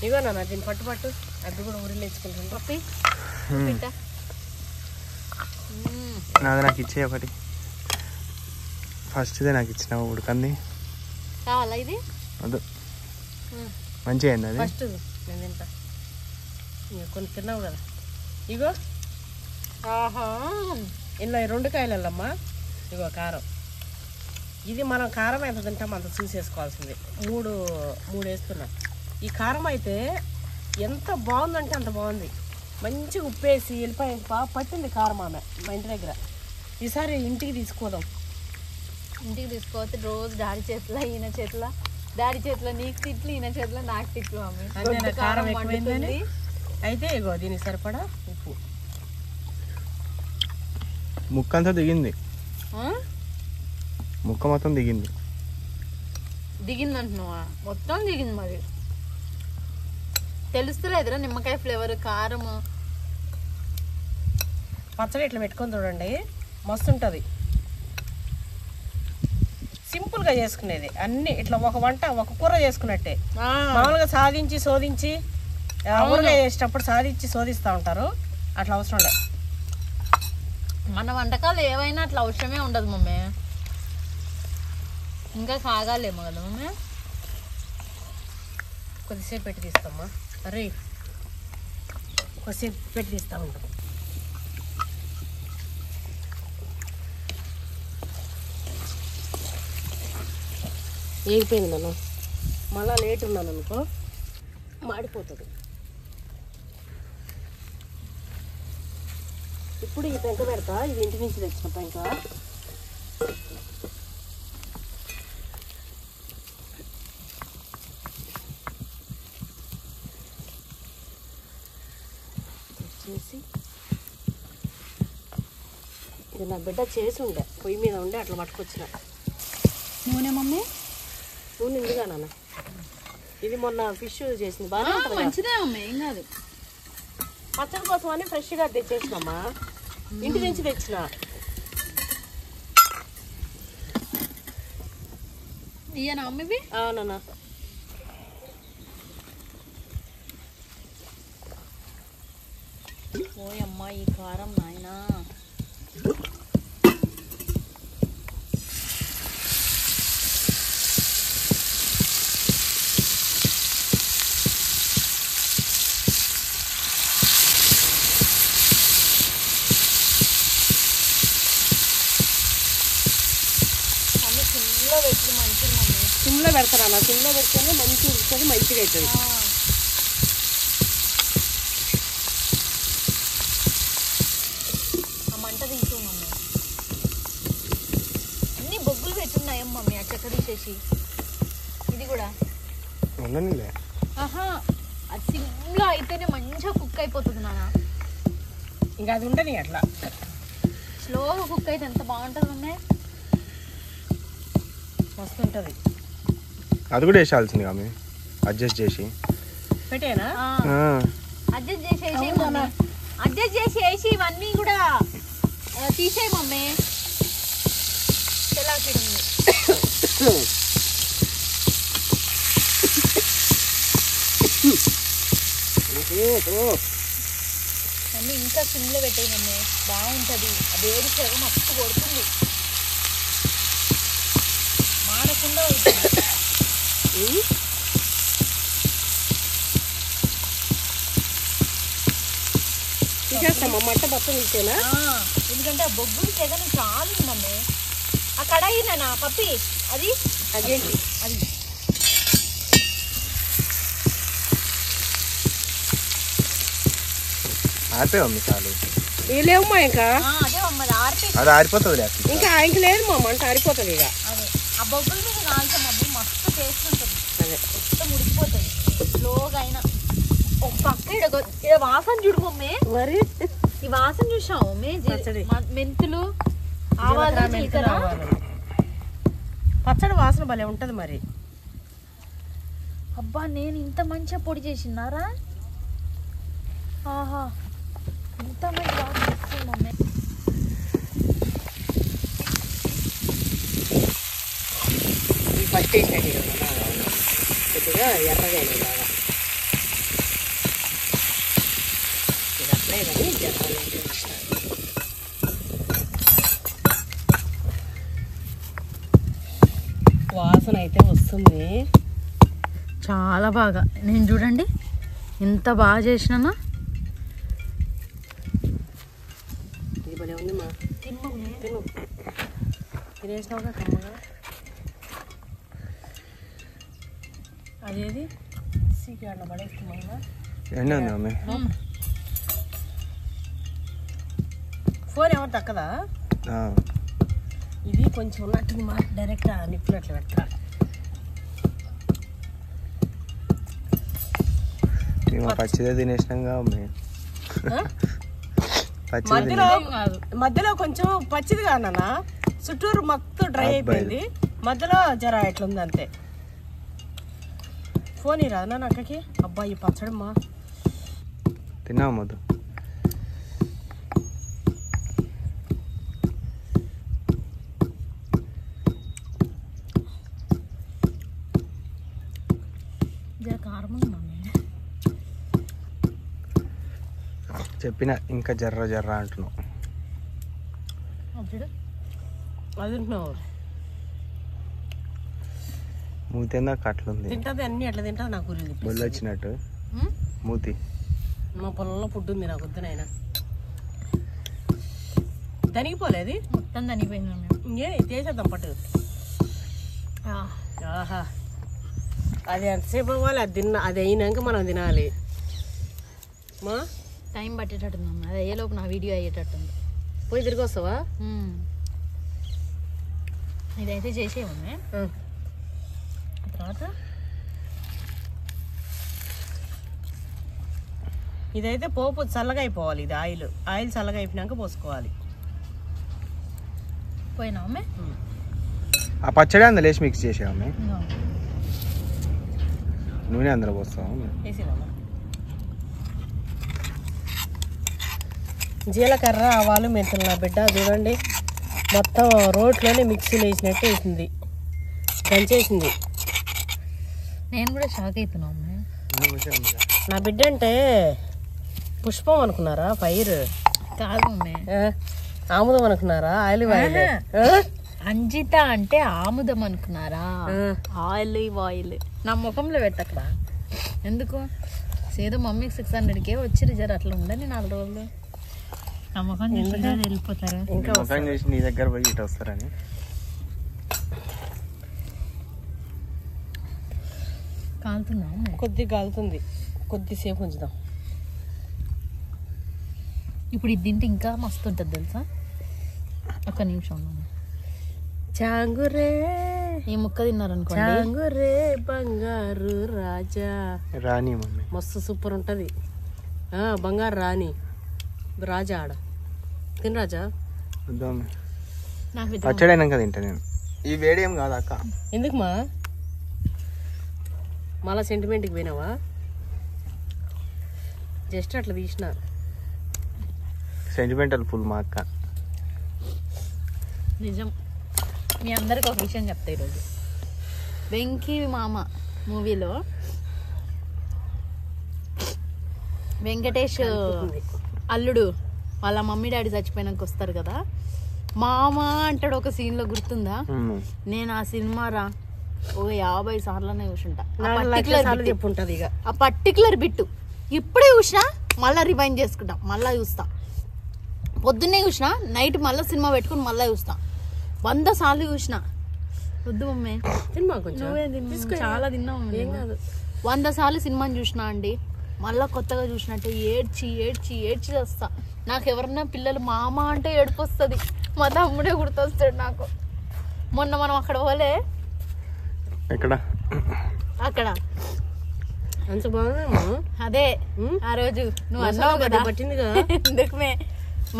ఇగో నాన్న దీన్ని పట్టు అది కూడా ఊరిలో ఇచ్చుకుంటాను. పప్పి నాది నాకు ఇచ్చే ఒకటి. ఫస్ట్దే నాకు ఇచ్చినావు ఉడకంది. కావాలా ఇది? వద్దు, మంచిగా అయింది అది. ఫస్ట్ నేను తింటా. కొన్ని తిన్నావు కదా. ఇగో ఆహా, ఇలా 2 కాయలమ్మా. ఇగో కారం. ఇది మనం కారం ఎంత తింటాం అంత చూసేసుకోవాల్సింది. 3 వేస్తున్నా. ఈ కారం అయితే ఎంత బాగుందంటే అంత బాగుంది. మంచిగా ఉప్పేసి వెళ్ళిపోయి బాగా పట్టింది కారం ఆమె మా ఇంటి దగ్గర. ఈసారి ఇంటికి తీసుకోదాం. ఇంటికి తీసుకోవచ్చు. రోజు డాడీ చేతిలో ఈయన చేతిలో, డాడీ చేతిలో నీకు తిట్లు, ఈయన చేతిలో నాకు తిట్లు. మమ్మీ కారం ఎక్కువైందని అయితే ఇగో దీనికి సరిపడా ఉప్పు. ముక్క అంతా దిగింది. ముక్క మొత్తం దిగింది. దిగింది అంటున్నావా? మొత్తం దిగింది. మరి తెలుస్తలేదురా నిమ్మకాయ ఫ్లేవర్, కారం. పచ్చడి ఇట్లా పెట్టుకొని చూడండి, మస్తు ఉంటుంది. సింపుల్గా చేసుకునేది అన్ని. ఇట్లా ఒక వంట ఒక కూర చేసుకున్నట్టే. మామూలుగా సాధించి శోధించి ఊరగా చేసేటప్పుడు శోధిస్తూ ఉంటారు. అట్లా అవసరం లేదు. మన వంటకాలు ఏవైనా అట్లా అవసరమే ఉండదు మమ్మీ. ఇంకా కాగాలేమో కదా మమ్మీ. కొద్దిసేపు పెట్టి తీస్తామా? అరే కొద్దిసేపు పెట్టి తీస్తా ఉంటాం. ఏగిపోయింది నాన్న. మళ్ళా లేట్ ఉన్నాను అనుకో మాడిపోతుంది. ఇప్పుడు ఈ పెంక పెడతా. ఇది ఇంటి నుంచి తెచ్చిన పెంక. చేసి ఇది నా బిడ్డ చేసి ఉండే, పొయ్యి మీద ఉండే అట్లా పట్టుకొచ్చిన. నూనె మమ్మీ? నూనె ఉందిగా నాన్న. ఇది మొన్న ఫిష్ చేసింది, బాగా మంచిదే మమ్మీ, ఏం కాదు. పచ్చడి కోసం అని ఫ్రెష్గా తెచ్చేసినమ్మా. ఇంటి నుంచి తెచ్చిన. ఇయ్యనా మమ్మీ? అవునన్నా. ఓయమ్మా ఈ కారం నాయనా. సిమ్లో పెడతారా? సిమ్లో పెడితేనే మంచిగా ఉడుతుంది, మంచిగా అవుతుంది. ఆ మంట తీసు మమ్మీ. అన్ని బొగ్గులు పెట్టున్నాయం మమ్మీ. ఆ చెక్క తీసేసి ఇది కూడా. ఆహా, అది సిమ్లో అయితేనే మంచిగా కుక్ అయిపోతుంది నాన్న. ఇంకా అది ఉండని అట్లా స్లోగా కుక్ అయితే ఎంత బాగుంటుంది మమ్మీ. మస్తు ఉంటుంది. అది కూడా వేసాల్సింది ఆమె. అడ్జస్ట్ చేసి పెట్టేనా? అడ్జస్ట్ చేసేసి అడ్జస్ట్ చేసి వేసి ఇవన్నీ కూడా తీసేయి మమ్మీ. కరివేలాకింది. మమ్మీ ఇంకా సిమ్లో పెట్టేయి మమ్మీ, బాగుంటుంది. అది వేడి చెరువు మస్తు కొడుతుంది, మాడకుండా అవుతుంది. తీసేస్తామా మట్ట మొత్తం తీసేనా? ఎందుకంటే ఆ బొగ్గులు తెగ చాలా మమ్మీ. ఆ కడాయినా పప్పి అది అదేంటి అది ఆపే మమ్మీ చాలు. లేవమ్మా ఇంకా అదే మమ్మది ఆరిపోయి అది ఆరిపోతుంది ఇంకా ఇంక లేదు మా మంట ఆరిపోతుంది ఇక. అదే ఆ బొగ్గుల మీద కాల్చే మమ్మీ మస్తు టేస్ట్ ఉంటుంది. అదే మొత్తం ఉడికిపోతుంది స్లోగా అయినా. ఒక పక్క ఇక్కడ వాసన చూడు మమ్మీ, మరి ఈ వాసన చూసావు మమ్మీ? మెంతులు, ఆవాలు, జీలకర్ర. పచ్చడి వాసన భలే ఉంటది మరి. అబ్బా నేను ఇంత మంచిగా పొడి చేసినారా? ఆహా ఇంత మంచి వాసన వస్తుంది మమ్మీ. ఫస్ట్ వేసినట్టు కొద్దిగా ఎర్రగా అయినాయి బాగా. ఇది అప్పుడే కానీ జనాలు వాసన అయితే వస్తుంది చాలా బాగా. నేను చూడండి ఎంత బాగా చేసినానా. ఇది భలే ఉంది మా. తిను తినేసినావుగా కమ్మగా. అదేది సీకిరాళ్ళ పడేస్తున్నామా? ఎండ ఉంది మమ్మీ. ఫోన్ ఎవరు దక్కదా? ఇది కొంచెం ఉన్నట్టుంది మా. డైరెక్ట్ నిప్పునట్లు పెట్టా. మేము పచ్చిదే తినేసినాంగా మమ్మీ. మధ్యలో కొంచెం పచ్చిది కానా, చుట్టూరు మొత్తం డ్రై అయిపోయింది. మధ్యలో జర ఎట్లుంది అంతే. ఫోన్ ఇరాదా నా అక్కకి? అబ్బాయి పచ్చడమ్మా తిన్నావు మొద్దు. జర కారం ఉంది మమ్మీ. చెప్పిన ఇంకా జర్ర జర్ర అంటున్నావు. అది ఉంటున్నావు. మూతేందా కట్లుంది. తింటది అన్ని అట్లా తింటది. నాకు గురించి బొల్లు వచ్చినట్టు మూతి. మా పొలంలో ఫుడ్ ఉంది నాకు వద్దునైనా. దనిగిపోలేదు మొత్తం దనిగిపోయింది మమ్మీ. ఇంకే చేసేద్దాం పట్టు. ఆహా అది ఎంతసేపు అవ్వాలి? అది అది అయినాక మనం తినాలి మా. టైం పట్టేటట్టుంది మమ్మీ. అది అయ్యేలోపు నా వీడియో అయ్యేటట్టుంది. పోయి తిరిగి వస్తావా? ఇదైతే చేసేయమమ్మీ. తర్వాత ఇదైతే పోపు చల్లగా అయిపోవాలి. ఇది ఆయిల్ చల్లగా అయిపోయినాక పోసుకోవాలి. పోయినా మమ్మీ? ఆ పచ్చడి అందులో వేసి మిక్స్ చేసావు మమ్మీ. నూనె అందులో పోస్తావు వేసిరామా? జీలకర్ర, ఆవాలు, మెంతులు నా బిడ్డ చూడండి మొత్తం రోట్లోనే మిక్సీలో వేసినట్టు వేసింది, దంచేసింది. నేను కూడా షాక్ అవుతున్నా మమ్మీ. నా బిడ్డ అంటే పుష్పం అనుకున్నారా? పైరు కాదు మమ్మీ, ఆముదం అనుకున్నారా? ఆయిల్ అంజిత అంటే ఆముదం అనుకున్నారా? ఆయిల్ నా ముఖంలో పెట్టక్కడ ఎందుకు? ఏదో మమ్మీకి 600కే వచ్చి జర అట్లా ఉండని 4 రోజులు నా ముఖం వెళ్ళిపోతారా? ఇంకా చేసి నీ దగ్గర పోయి ఇటు వస్తారని. కాలుతుందా? కొద్ది కాలుతుంది, కొద్దిసేపు ఉంచుదాం. ఇప్పుడు ఇది తింటే ఇంకా మస్తు ఉంటుంది తెలుసా. ఒక్క నిమిషం చాంగురే ఈ ముక్క తిన్నారనుకో. చాంగురే బంగారు రాజా రాణి మమ్మీ మస్తు సూపర్ ఉంటుంది. బంగారు రాణి రాజా ఆడ తిని రాజా. పచ్చడి అయినాక తింటా నేను. ఈ వేడి ఏం కాదు అక్క. ఎందుకు మా మళ్ళా సెంటిమెంట్కి పోయినావా? జస్ట్ అట్లా తీసిన. సెంటిమెంటల్ ఫుల్ మా అక్క. నిజం. మీ అందరికి ఒక విషయం చెప్తా ఈరోజు. వెంకీ మామ మూవీలో వెంకటేష్ అల్లుడు వాళ్ళ మమ్మీ డాడీ చచ్చిపోయినాక వస్తారు కదా, మామ అంటాడు ఒక సీన్ లో, గుర్తుందా? నేను ఆ సినిమా ఓ 50 సార్లనే చూసుంటా. ఆ పర్టికులర్ బిట్టు ఇప్పుడే చూసినా మళ్ళీ రివైండ్ చేసుకుంటా, మళ్ళీ చూస్తా. పొద్దున్నే చూసినా, నైట్ మళ్ళీ సినిమా పెట్టుకుని మళ్ళీ చూస్తా. 100 సార్లు చూసిన. వద్దు మమ్మీ, చాలా తిన్నా. 100 సార్లు సినిమాని చూసినా అండి. మళ్ళీ కొత్తగా చూసినట్టే ఏడ్చి ఏడ్చి ఏడ్చి వస్తా. నాకు ఎవరన్నా పిల్లలు మామ అంటే ఏడుపు వస్తుంది. మా తమ్ముడే గుర్తొస్తాడు నాకు. మొన్న మనం అక్కడ పోలే, అక్కడ అంత బాగుందా? అదే ఆ రోజు నువ్వు అన్నావు కదా, ఎందుకుమే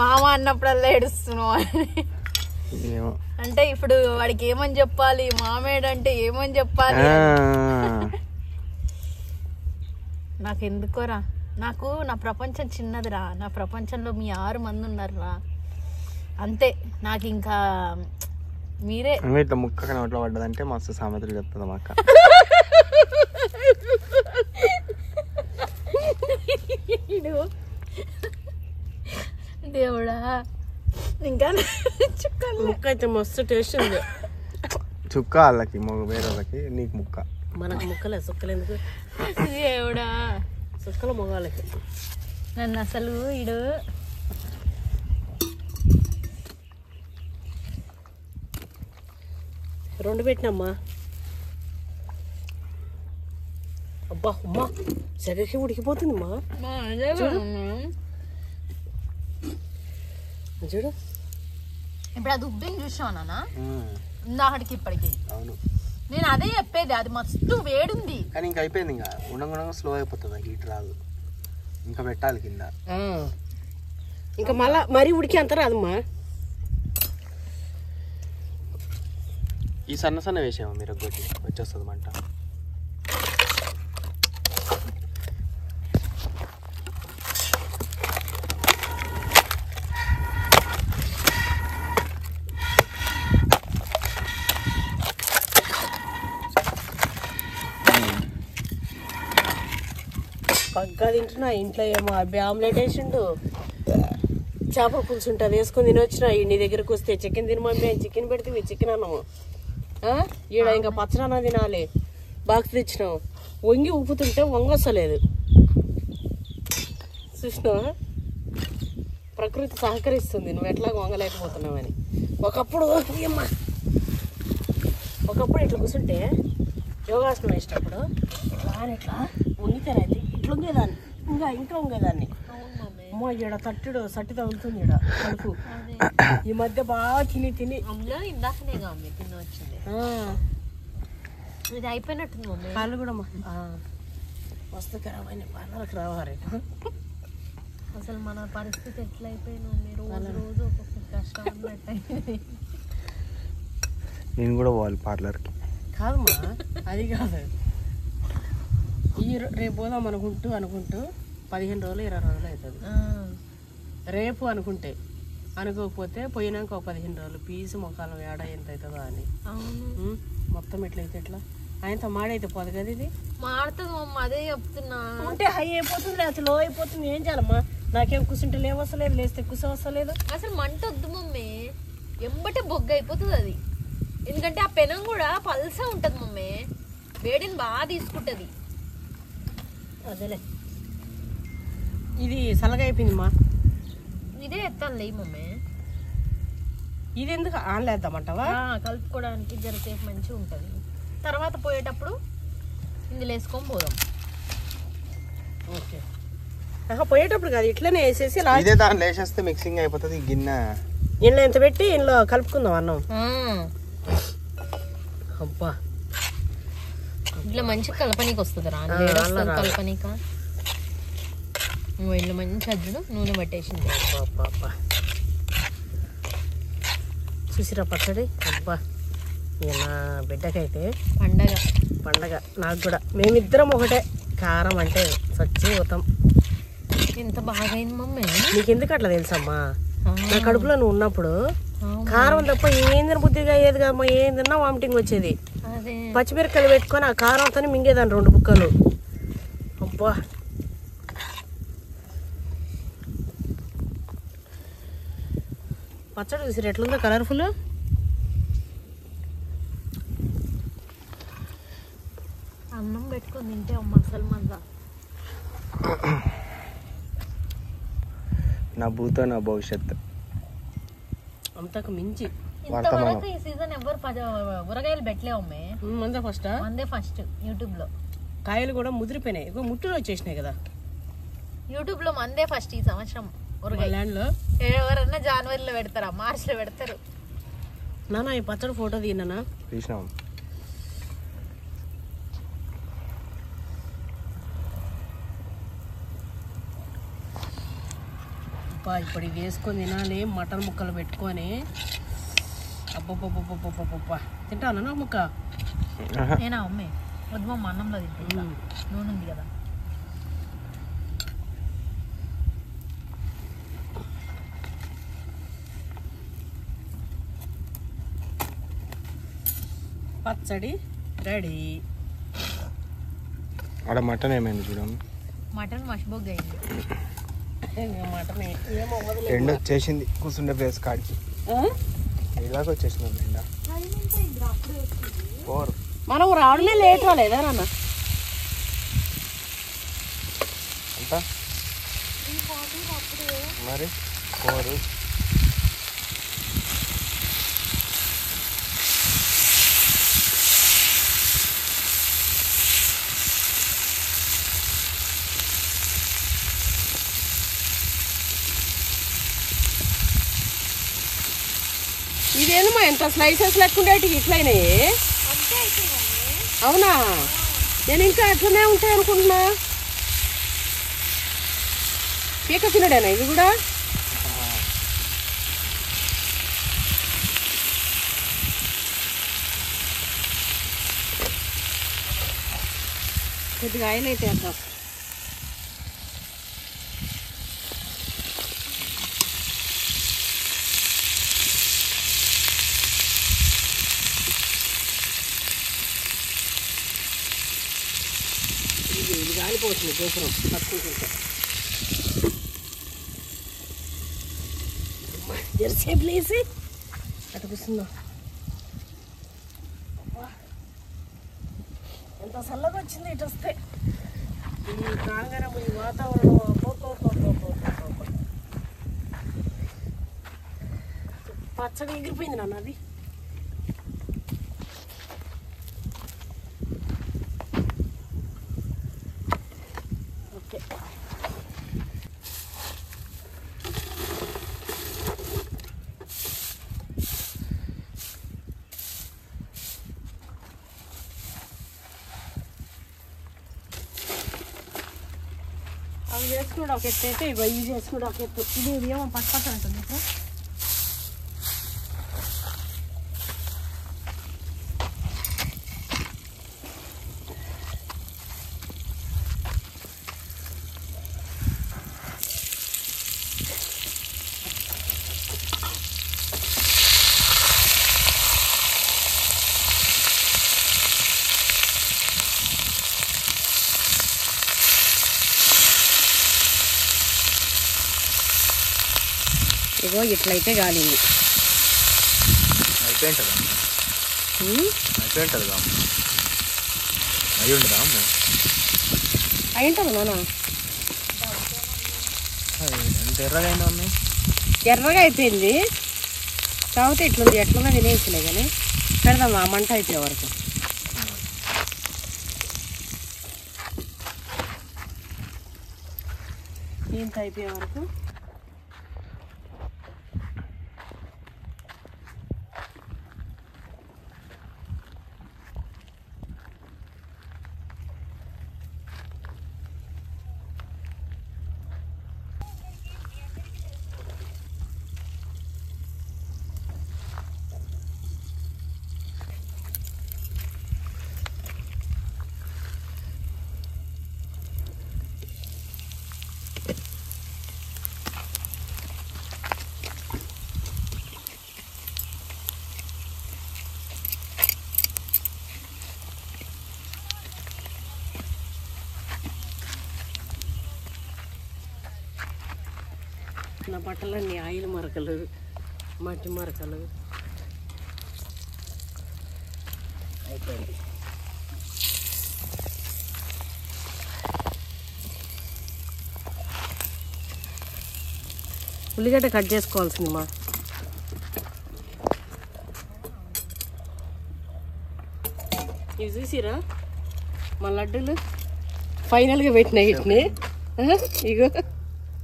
మామ అన్నప్పుడల్లా ఏడుస్తున్నావు అని. అంటే ఇప్పుడు వాడికి ఏమని చెప్పాలి, మామేడంటే ఏమని చెప్పాలి. నాకు ఎందుకోరా, నాకు నా ప్రపంచం చిన్నదిరా. నా ప్రపంచంలో మీ 6 మంది ఉన్నారురా, అంతే. నాకు ఇంకా మీరే. ఇట్లా ముక్క నోట్లో పడ్డదంటే మస్తు సామెతలు చెప్తుంది మా అక్క. దేవుడా, ఇంకా ముక్క అయితే మస్తు టేస్ట్ ఉంది. చుక్క వాళ్ళకి వేరే వాళ్ళకి, నీకు ముక్క. మనకు ముక్కలే, సుక్కలు ఎందుకు? దేవుడా, సుక్కల మొగాలకి. నన్ను అసలు ఈడు రెండు పెట్టినమ్మా. అబ్బా అమ్మా, సగకి ఉడికిపోతుందమ్మా. చూడు ఇప్పుడు అది ఉబ్బిని చూసానా ఇందాకడికి ఇప్పటికి. అవును, నేను అదే చెప్పేది, అది మస్తు వేడుంది. కానీ ఇంకా అయిపోయింది, ఇంకా ఉండగా స్లో అయిపోతుంది, హీట్ రాదు. ఇంకా పెట్టాలి కింద. ఇంకా మళ్ళా మరీ ఉడికి అంత రాదమ్మా. ఈ సన్న సన్న వేసాము మీరు ఒకటి, వచ్చేస్తుంది మంట. పగ్గా తింటున్నా. ఇంట్లో ఏమో అబ్బాయి ఆమ్లెట్ వేసిండు, చేపల పులుసు ఉంటుంది వేసుకొని తినొచ్చిన. నీ దగ్గరకు వస్తే చికెన్ తిని మమ్మీ, చికెన్ పెడితే చికెన్ అన్నాము. ఈడ ఇంకా పచ్చడన్నా తినాలి. బాక్స్ తెచ్చినావు, వంగి ఉప్పుతుంటే వంగొస్తలేదు. చూసినావా, ప్రకృతి సహకరిస్తుంది, నువ్వు ఎట్లాగ వంగలేకపోతున్నావని. ఒకప్పుడు ఇట్లా కూర్చుంటే యోగాసనం వేసేటప్పుడు దాని ఇట్లా వంగితేనైతే ఇట్లా వంగేదాన్ని, ఇంకా వంగేదాన్ని. అమ్మ ఈడ సట్టి తగులుతుంది ఈడ కడుపు. ఈ మధ్య బాగా తిని ఇందాకనే తిన్న వచ్చింది. ఇది అయిపోయినట్టుంది మమ్మీ. కాళ్ళు కూడా మస్తు ఖరాబ్ అయినాయి, పార్లర్కి రావాలి. అసలు మన పరిస్థితి ఎట్లా అయిపోయింది మమ్మీ, రోజు ఒక్కొక్క కష్టం అన్నట్టు. నేను కూడా పోవాలి పార్లర్కి. కాదమ్మా, అది కాదు. రేపు పోదాం అనుకుంటూ 15 రోజులు 20 రోజులు అవుతుంది. రేపు అనుకోకపోతే పోయినాక ఒక 15 రోజులు పీసు మొక్కలు ఏడ ఎంత అవుతుందో అని. మొత్తం ఎట్లయితే ఎట్లా ఆయనతో మాడైతే పోదు కదా. ఇది మాడుతుంది మమ్మ, అదే చెప్తున్నా. ఉంటే హై అయిపోతుంది, అసలు లో అయిపోతుంది. ఏం చేయాలమ్మా, నాకేం కూర్చుంటే లేవస్తలేదు, లేస్తే కూర్చో వస్తలేదు. అసలు మంట వద్దు మమ్మీ, ఎంబటే బొగ్గ అయిపోతుంది అది. ఎందుకంటే ఆ పెనం కూడా పల్సా ఉంటుంది మమ్మీ, వేడిని బాగా తీసుకుంటుంది. అదేలే, ఇది సలగా అయిపోయిందమ్మా. ఇదే ఎత్తాలి మమ్మీ. ఇది ఎందుకు ఆన్లేద్దామంటావా? కలుపుకోవడానికి జరసేపు మంచిగా ఉంటుంది. తర్వాత పోయేటప్పుడు ఇందులో వేసుకొని పోదాం. ఓకే, పోయేటప్పుడు కాదు, ఇట్లనే వేసేసి ఇదే దాంట్లో వేసేస్తే మిక్సింగ్ అయిపోతుంది. గిన్నె ఇంట్లో ఎంత పెట్టి ఇంట్లో కలుపుకుందాం అన్నం. అబ్బా, ఇట్లా మంచిగా కలపనీకి వస్తుంది రా, కలపనీక. ఇల్లు మంచి అజ్జును నూనె పట్టేసింది. చూసిరా పచ్చడి. అబ్బా, నా బిడ్డకైతే పండగ. నాకు కూడా, మేమిద్దరం ఒకటే. కారం అంటే చచ్చిపోతాం. ఎంత బాగా అయింది మమ్మీ. నీకెందుకు అట్లా తెలుసమ్మా, నా కడుపులో నువ్వు ఉన్నప్పుడు కారం తప్ప ఏం తిన బుద్ధిగా అయ్యేది కదమ్మా, ఏం తిన్నా వామిటింగ్ వచ్చేది. పచ్చిమిరకాయలు పెట్టుకొని ఆ కారంతో మింగేదాన్ని 2 బుక్కలు. అబ్బా పచ్చడి చూసి ఎట్లుందో కలర్ఫుల్. అన్నం పెట్టుకొని తింటే మసాలా మజా. నా భూతో నా భవిష్యత్తు అంతకు మించి. ఇంతవరకు ఈ సీజన్ ఎవరు ఊరగాయలు పెట్టలే అమ్మే. మందే ఫస్ట్ యూట్యూబ్ లో. కాయలు కూడా ముదిరిపోయినాయి, ముట్టులు వచ్చేసినాయి కదా. యూట్యూబ్ లో మందే ఫస్ట్ ఈ సంవత్సరం ల్యాండ్ లో. ఎవరన్నా జనవరిలో పెడతారా, మార్చ్ లో పెడతారు. నానా ఈ పచ్చడి ఫోటో తీయనా? తీసినాం. ఇప్పుడు ఇది వేసుకొని తినాలి, మటన్ ముక్కలు పెట్టుకొని. అబ్బబ్బబ్బబ్బబ్బబ్బబ్బా తింటానా ముక్క? నేనా అమ్మే వద్దు, అన్నంలో తింటా, నూనె ఉంది కదా. పచ్చడి రెడీ. ఆడ మటన్ ఏమైంది చూడమ్మ. మటన్ మషబోగ్ అయింది. మటన్ ఏమో ఎండ వచ్చేసింది కూర్చుండే ప్లేస్ కాడికి. ఇలాగ వచ్చేసినాం ఎండ. మనం రావడమే లేట్ రాలేదా నాన్న? అంతా మరి 4. ఇదేందమ్మా ఎంత స్లైసెస్ లెక్కుండేటి ఇట్లయినాయి? అవునా, నేను ఇంకా అట్లనే ఉంటాయి అనుకుంటున్నా. పీక తినడేనా ఇవి కూడా? కొద్దిగా ఆయిల్ అయితే వేద్దాం. ఇది కాలిపోతుంది గోపురం పట్టుకుంటుంటే. జెర్సేపు లేసి అటు కూర్చుందాం. ఎంత చల్లగా వచ్చింది ఇటు వస్తే. ఈ కాంగరం, ఈ వాతావరణం పచ్చడి ఎగిరిపోయింది నాన్న. అది ఓకే. అవి చేసుకున్నాడు ఒక ఎత్తు అయితే ఇవి చేసుకున్నాడు ఒక ఎత్తు. ఇది ఏమో పట్టు ఉంటుంది ఇప్పుడు. ఇగో ఇట్లయితే గాలింది. అయిపోయింటుందా? అయిపోయింటుందిగా. అయి ఉండదా? అయి ఉంటుంది నాన్న. ఎంత ఎర్రగా అయినా ఉన్నాయి. ఎర్రగా అయిపోయింది కాకపోతే ఇట్లుంది. ఎట్లున్నా తినేసిలే కానీ పెడదాం ఆ మంట అయిపోయే వరకు. ఇంత అయిపోయే వరకు నా బట్టలన్నీ ఆయిల్ మరకలు, మట్టి మరకలు అయిపోయింది. ఉల్లిగడ్డ కట్ చేసుకోవాల్సింది మా. ఇవి చూసిరా మా లడ్డూలు ఫైనల్గా పెట్టినాయి వీటిని. ఇగో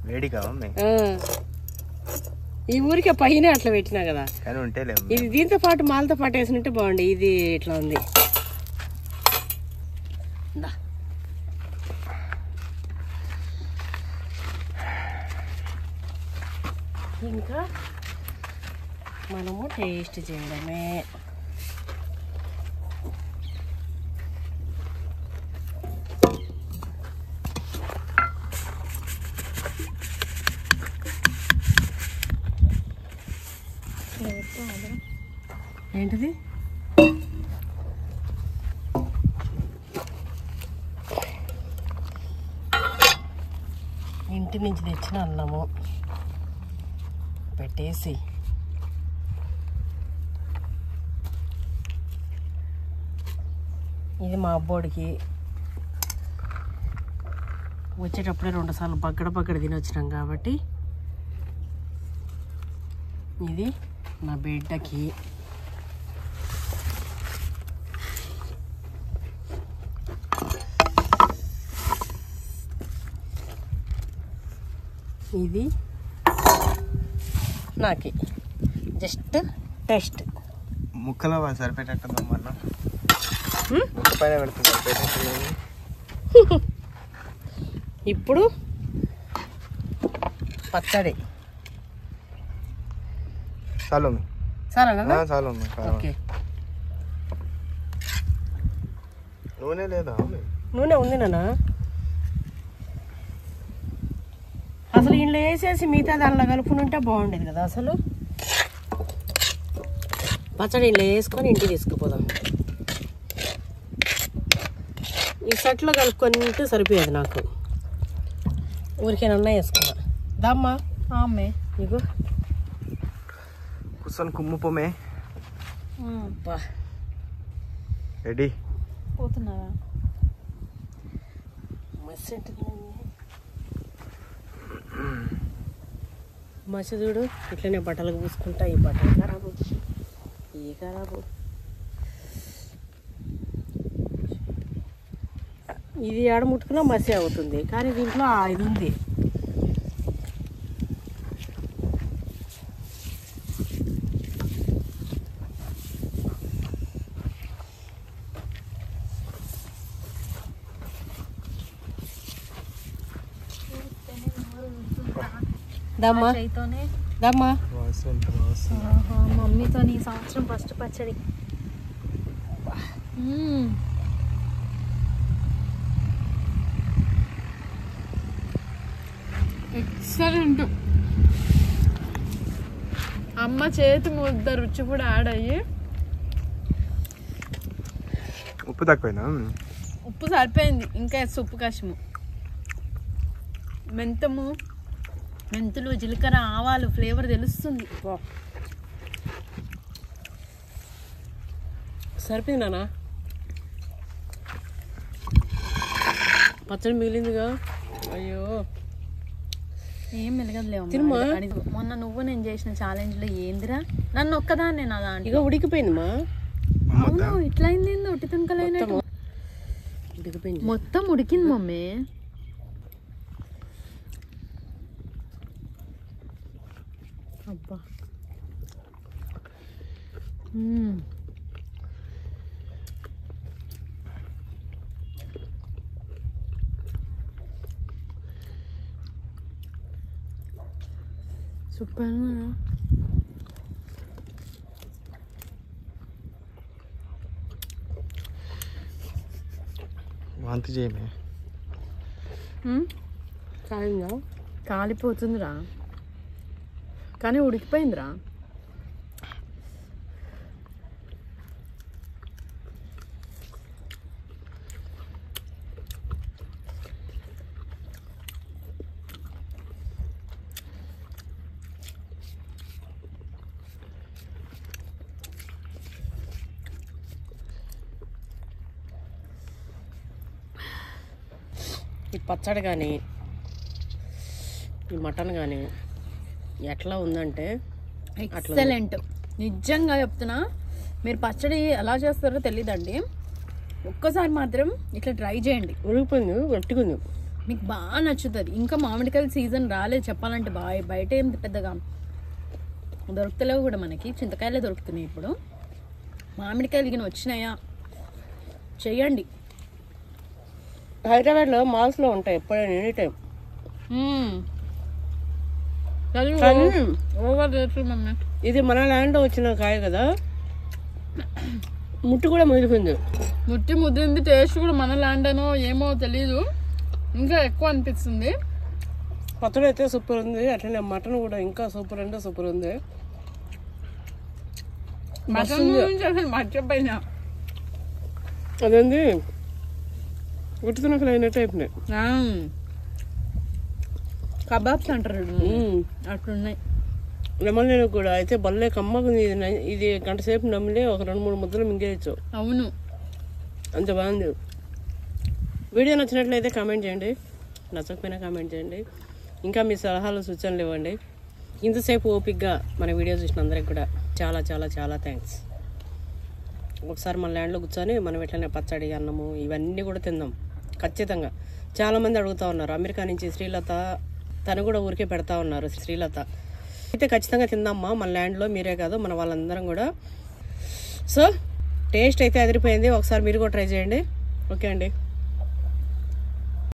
వేడిగా ఈ ఊరికే పైన అట్లా పెట్టినా కదా. ఇది దీంతో పాటు మాలతో పాటు వేసినట్టే బాగుంది. ఇది ఇట్లా ఉంది. ఇంకా మనము టేస్ట్ చేయడమే. ఏంటిది? ఇంటి నుంచి తెచ్చిన అన్నము పెట్టేసి ఇది మా అబ్బోడికి వచ్చేటప్పుడే 2 సార్లు బగ్గడ తినొచ్చినాం కాబట్టి ఇది నా బిడ్డకి. ఇది నాకి జస్ట్ టెస్ట్. ముక్కలో సరిపెట్టేట్టు మళ్ళీ పైన పెడుతుంది. ఇప్పుడు పచ్చడి చాలు చాలు. ఓకే, నూనె లేదా? నూనె ఉంది నాన్న. అసలు ఇంట్లో వేసేసి మిగతా దానిలో కలుపుకుంటే బాగుండేది కదా. అసలు పచ్చడి ఇంట్లో వేసుకొని ఇంటికి తీసుకుపోదాం. ఈ సెట్లో కలుపుకొని సరిపోయేది నాకు. ఊరికేనన్నా వేసుకున్నా. దామ్మా ఆమె ఇగో కూర్చొని కుమ్ముపోమే. రెడీ పోతున్నారా? మసి చూడు ఇట్లనే బట్టలకు పూసుకుంటా. ఈ బట్టలు ఖరాబు, ఈ ఖరాబు. ఇది ఆడ ముట్టుకున్నా మసి అవుతుంది, కానీ దీంట్లో ఇది ఉంది. దమ్మా దమ్మా. మమ్మీతో ఈ సంవత్సరం ఫస్ట్ పచ్చడి. ఎక్సలెంట్. అమ్మ చేతి ముద్ద రుచి కూడా యాడ్ అయ్యి. ఉప్పు తక్కువైనా? ఉప్పు సరిపోయింది, ఇంకా ఉప్పు కషము. మెంతులు, జీలకర్ర, ఆవాలు ఫ్లేవర్ తెలుస్తుంది. సరిపోయింది నాన్న. పచ్చడి మిగిలిందిగా. అయ్యో ఏం మెలగదులేవు. మొన్న నువ్వు నేను చేసిన ఛాలెంజ్ లో ఏందిరా నన్ను ఒక్కదాన్నే నా దాంట్లో. ఇక ఉడికిపోయిందిమా. అవును, ఇట్లా అయింది. ఉట్టి తునకలైనట్టు ఉడికిపోయింది. మొత్తం ఉడికింది మమ్మీ. అబ్బా సూపర్. వాంతి చేయమే. కాలిపోతుందిరా, కానీ ఉడికిపోయిందిరా. ఈ పచ్చడి కానీ ఈ మటన్ కానీ ఎట్లా ఉందంటే ఎక్సలెంట్. నిజంగా చెప్తున్నా, మీరు పచ్చడి ఎలా చేస్తారో తెలీదండి, ఒక్కసారి మాత్రం ఇట్లా ట్రై చేయండి. ఉడికిపోయింది, గట్టిగుంది, మీకు బాగా నచ్చుతుంది. ఇంకా మామిడికాయల సీజన్ రాలేదు చెప్పాలంటే. బయట ఏం పెద్దగా దొరుకుతలేవు కూడా, మనకి చింతకాయలే దొరుకుతున్నాయి ఇప్పుడు. మామిడికాయలు గిన వచ్చినాయా చెయ్యండి. హైదరాబాద్లో మాల్స్లో ఉంటాయి ఎప్పుడైనా, ఎనీ టైం. ఓవర్ రేట్లు మమ్మీ. ఇది మన ల్యాండ్లో వచ్చిన కాయ కదా, ముట్టు కూడా ముదిరిపోయింది. ముద్రింది. టేస్ట్ కూడా మన ల్యాండ్ అనో ఏమో తెలీదు, ఇంకా ఎక్కువ అనిపిస్తుంది. పచ్చడి అయితే సూపర్ ఉంది, అట్లనే మటన్ కూడా ఇంకా సూపర్ అంటే సూపర్ ఉంది. మటన్ గురించి అసలు మర్చిపోయినా. అదేంది ఉట్టుతునకలు అయినట్టు అయిపోయినాయి. కబాబ్స్ అంటారు అట్లున్నాయి. లెమన్ కూడా అయితే భలే కమ్మకుంది. ఇది గంట సేపు నమ్మిలే ఒక 2-3 ముద్దలు మింగేయచ్చు. అవును, అంత బాగుంది. వీడియో నచ్చినట్లయితే కామెంట్ చేయండి, నచ్చకపోయినా కామెంట్ చేయండి. ఇంకా మీ సలహాలు సూచనలు ఇవ్వండి. ఇంతసేపు ఓపిక్గా మన వీడియో చూసిన అందరికి కూడా చాలా చాలా చాలా థ్యాంక్స్. ఒకసారి మన ల్యాండ్లో కూర్చొని మనం ఎట్లనే పచ్చడి, అన్నము ఇవన్నీ కూడా తిందాం ఖచ్చితంగా. చాలామంది అడుగుతూ ఉన్నారు, అమెరికా నుంచి శ్రీలత తను కూడా ఊరికే పెడతా ఉన్నారు. శ్రీలత అయితే ఖచ్చితంగా తిందామ్మా మన ల్యాండ్లో, మీరే కాదు మన వాళ్ళందరం కూడా. సో టేస్ట్ అయితే అదిరిపోయింది, ఒకసారి మీరు కూడా ట్రై చేయండి. ఓకే అండి.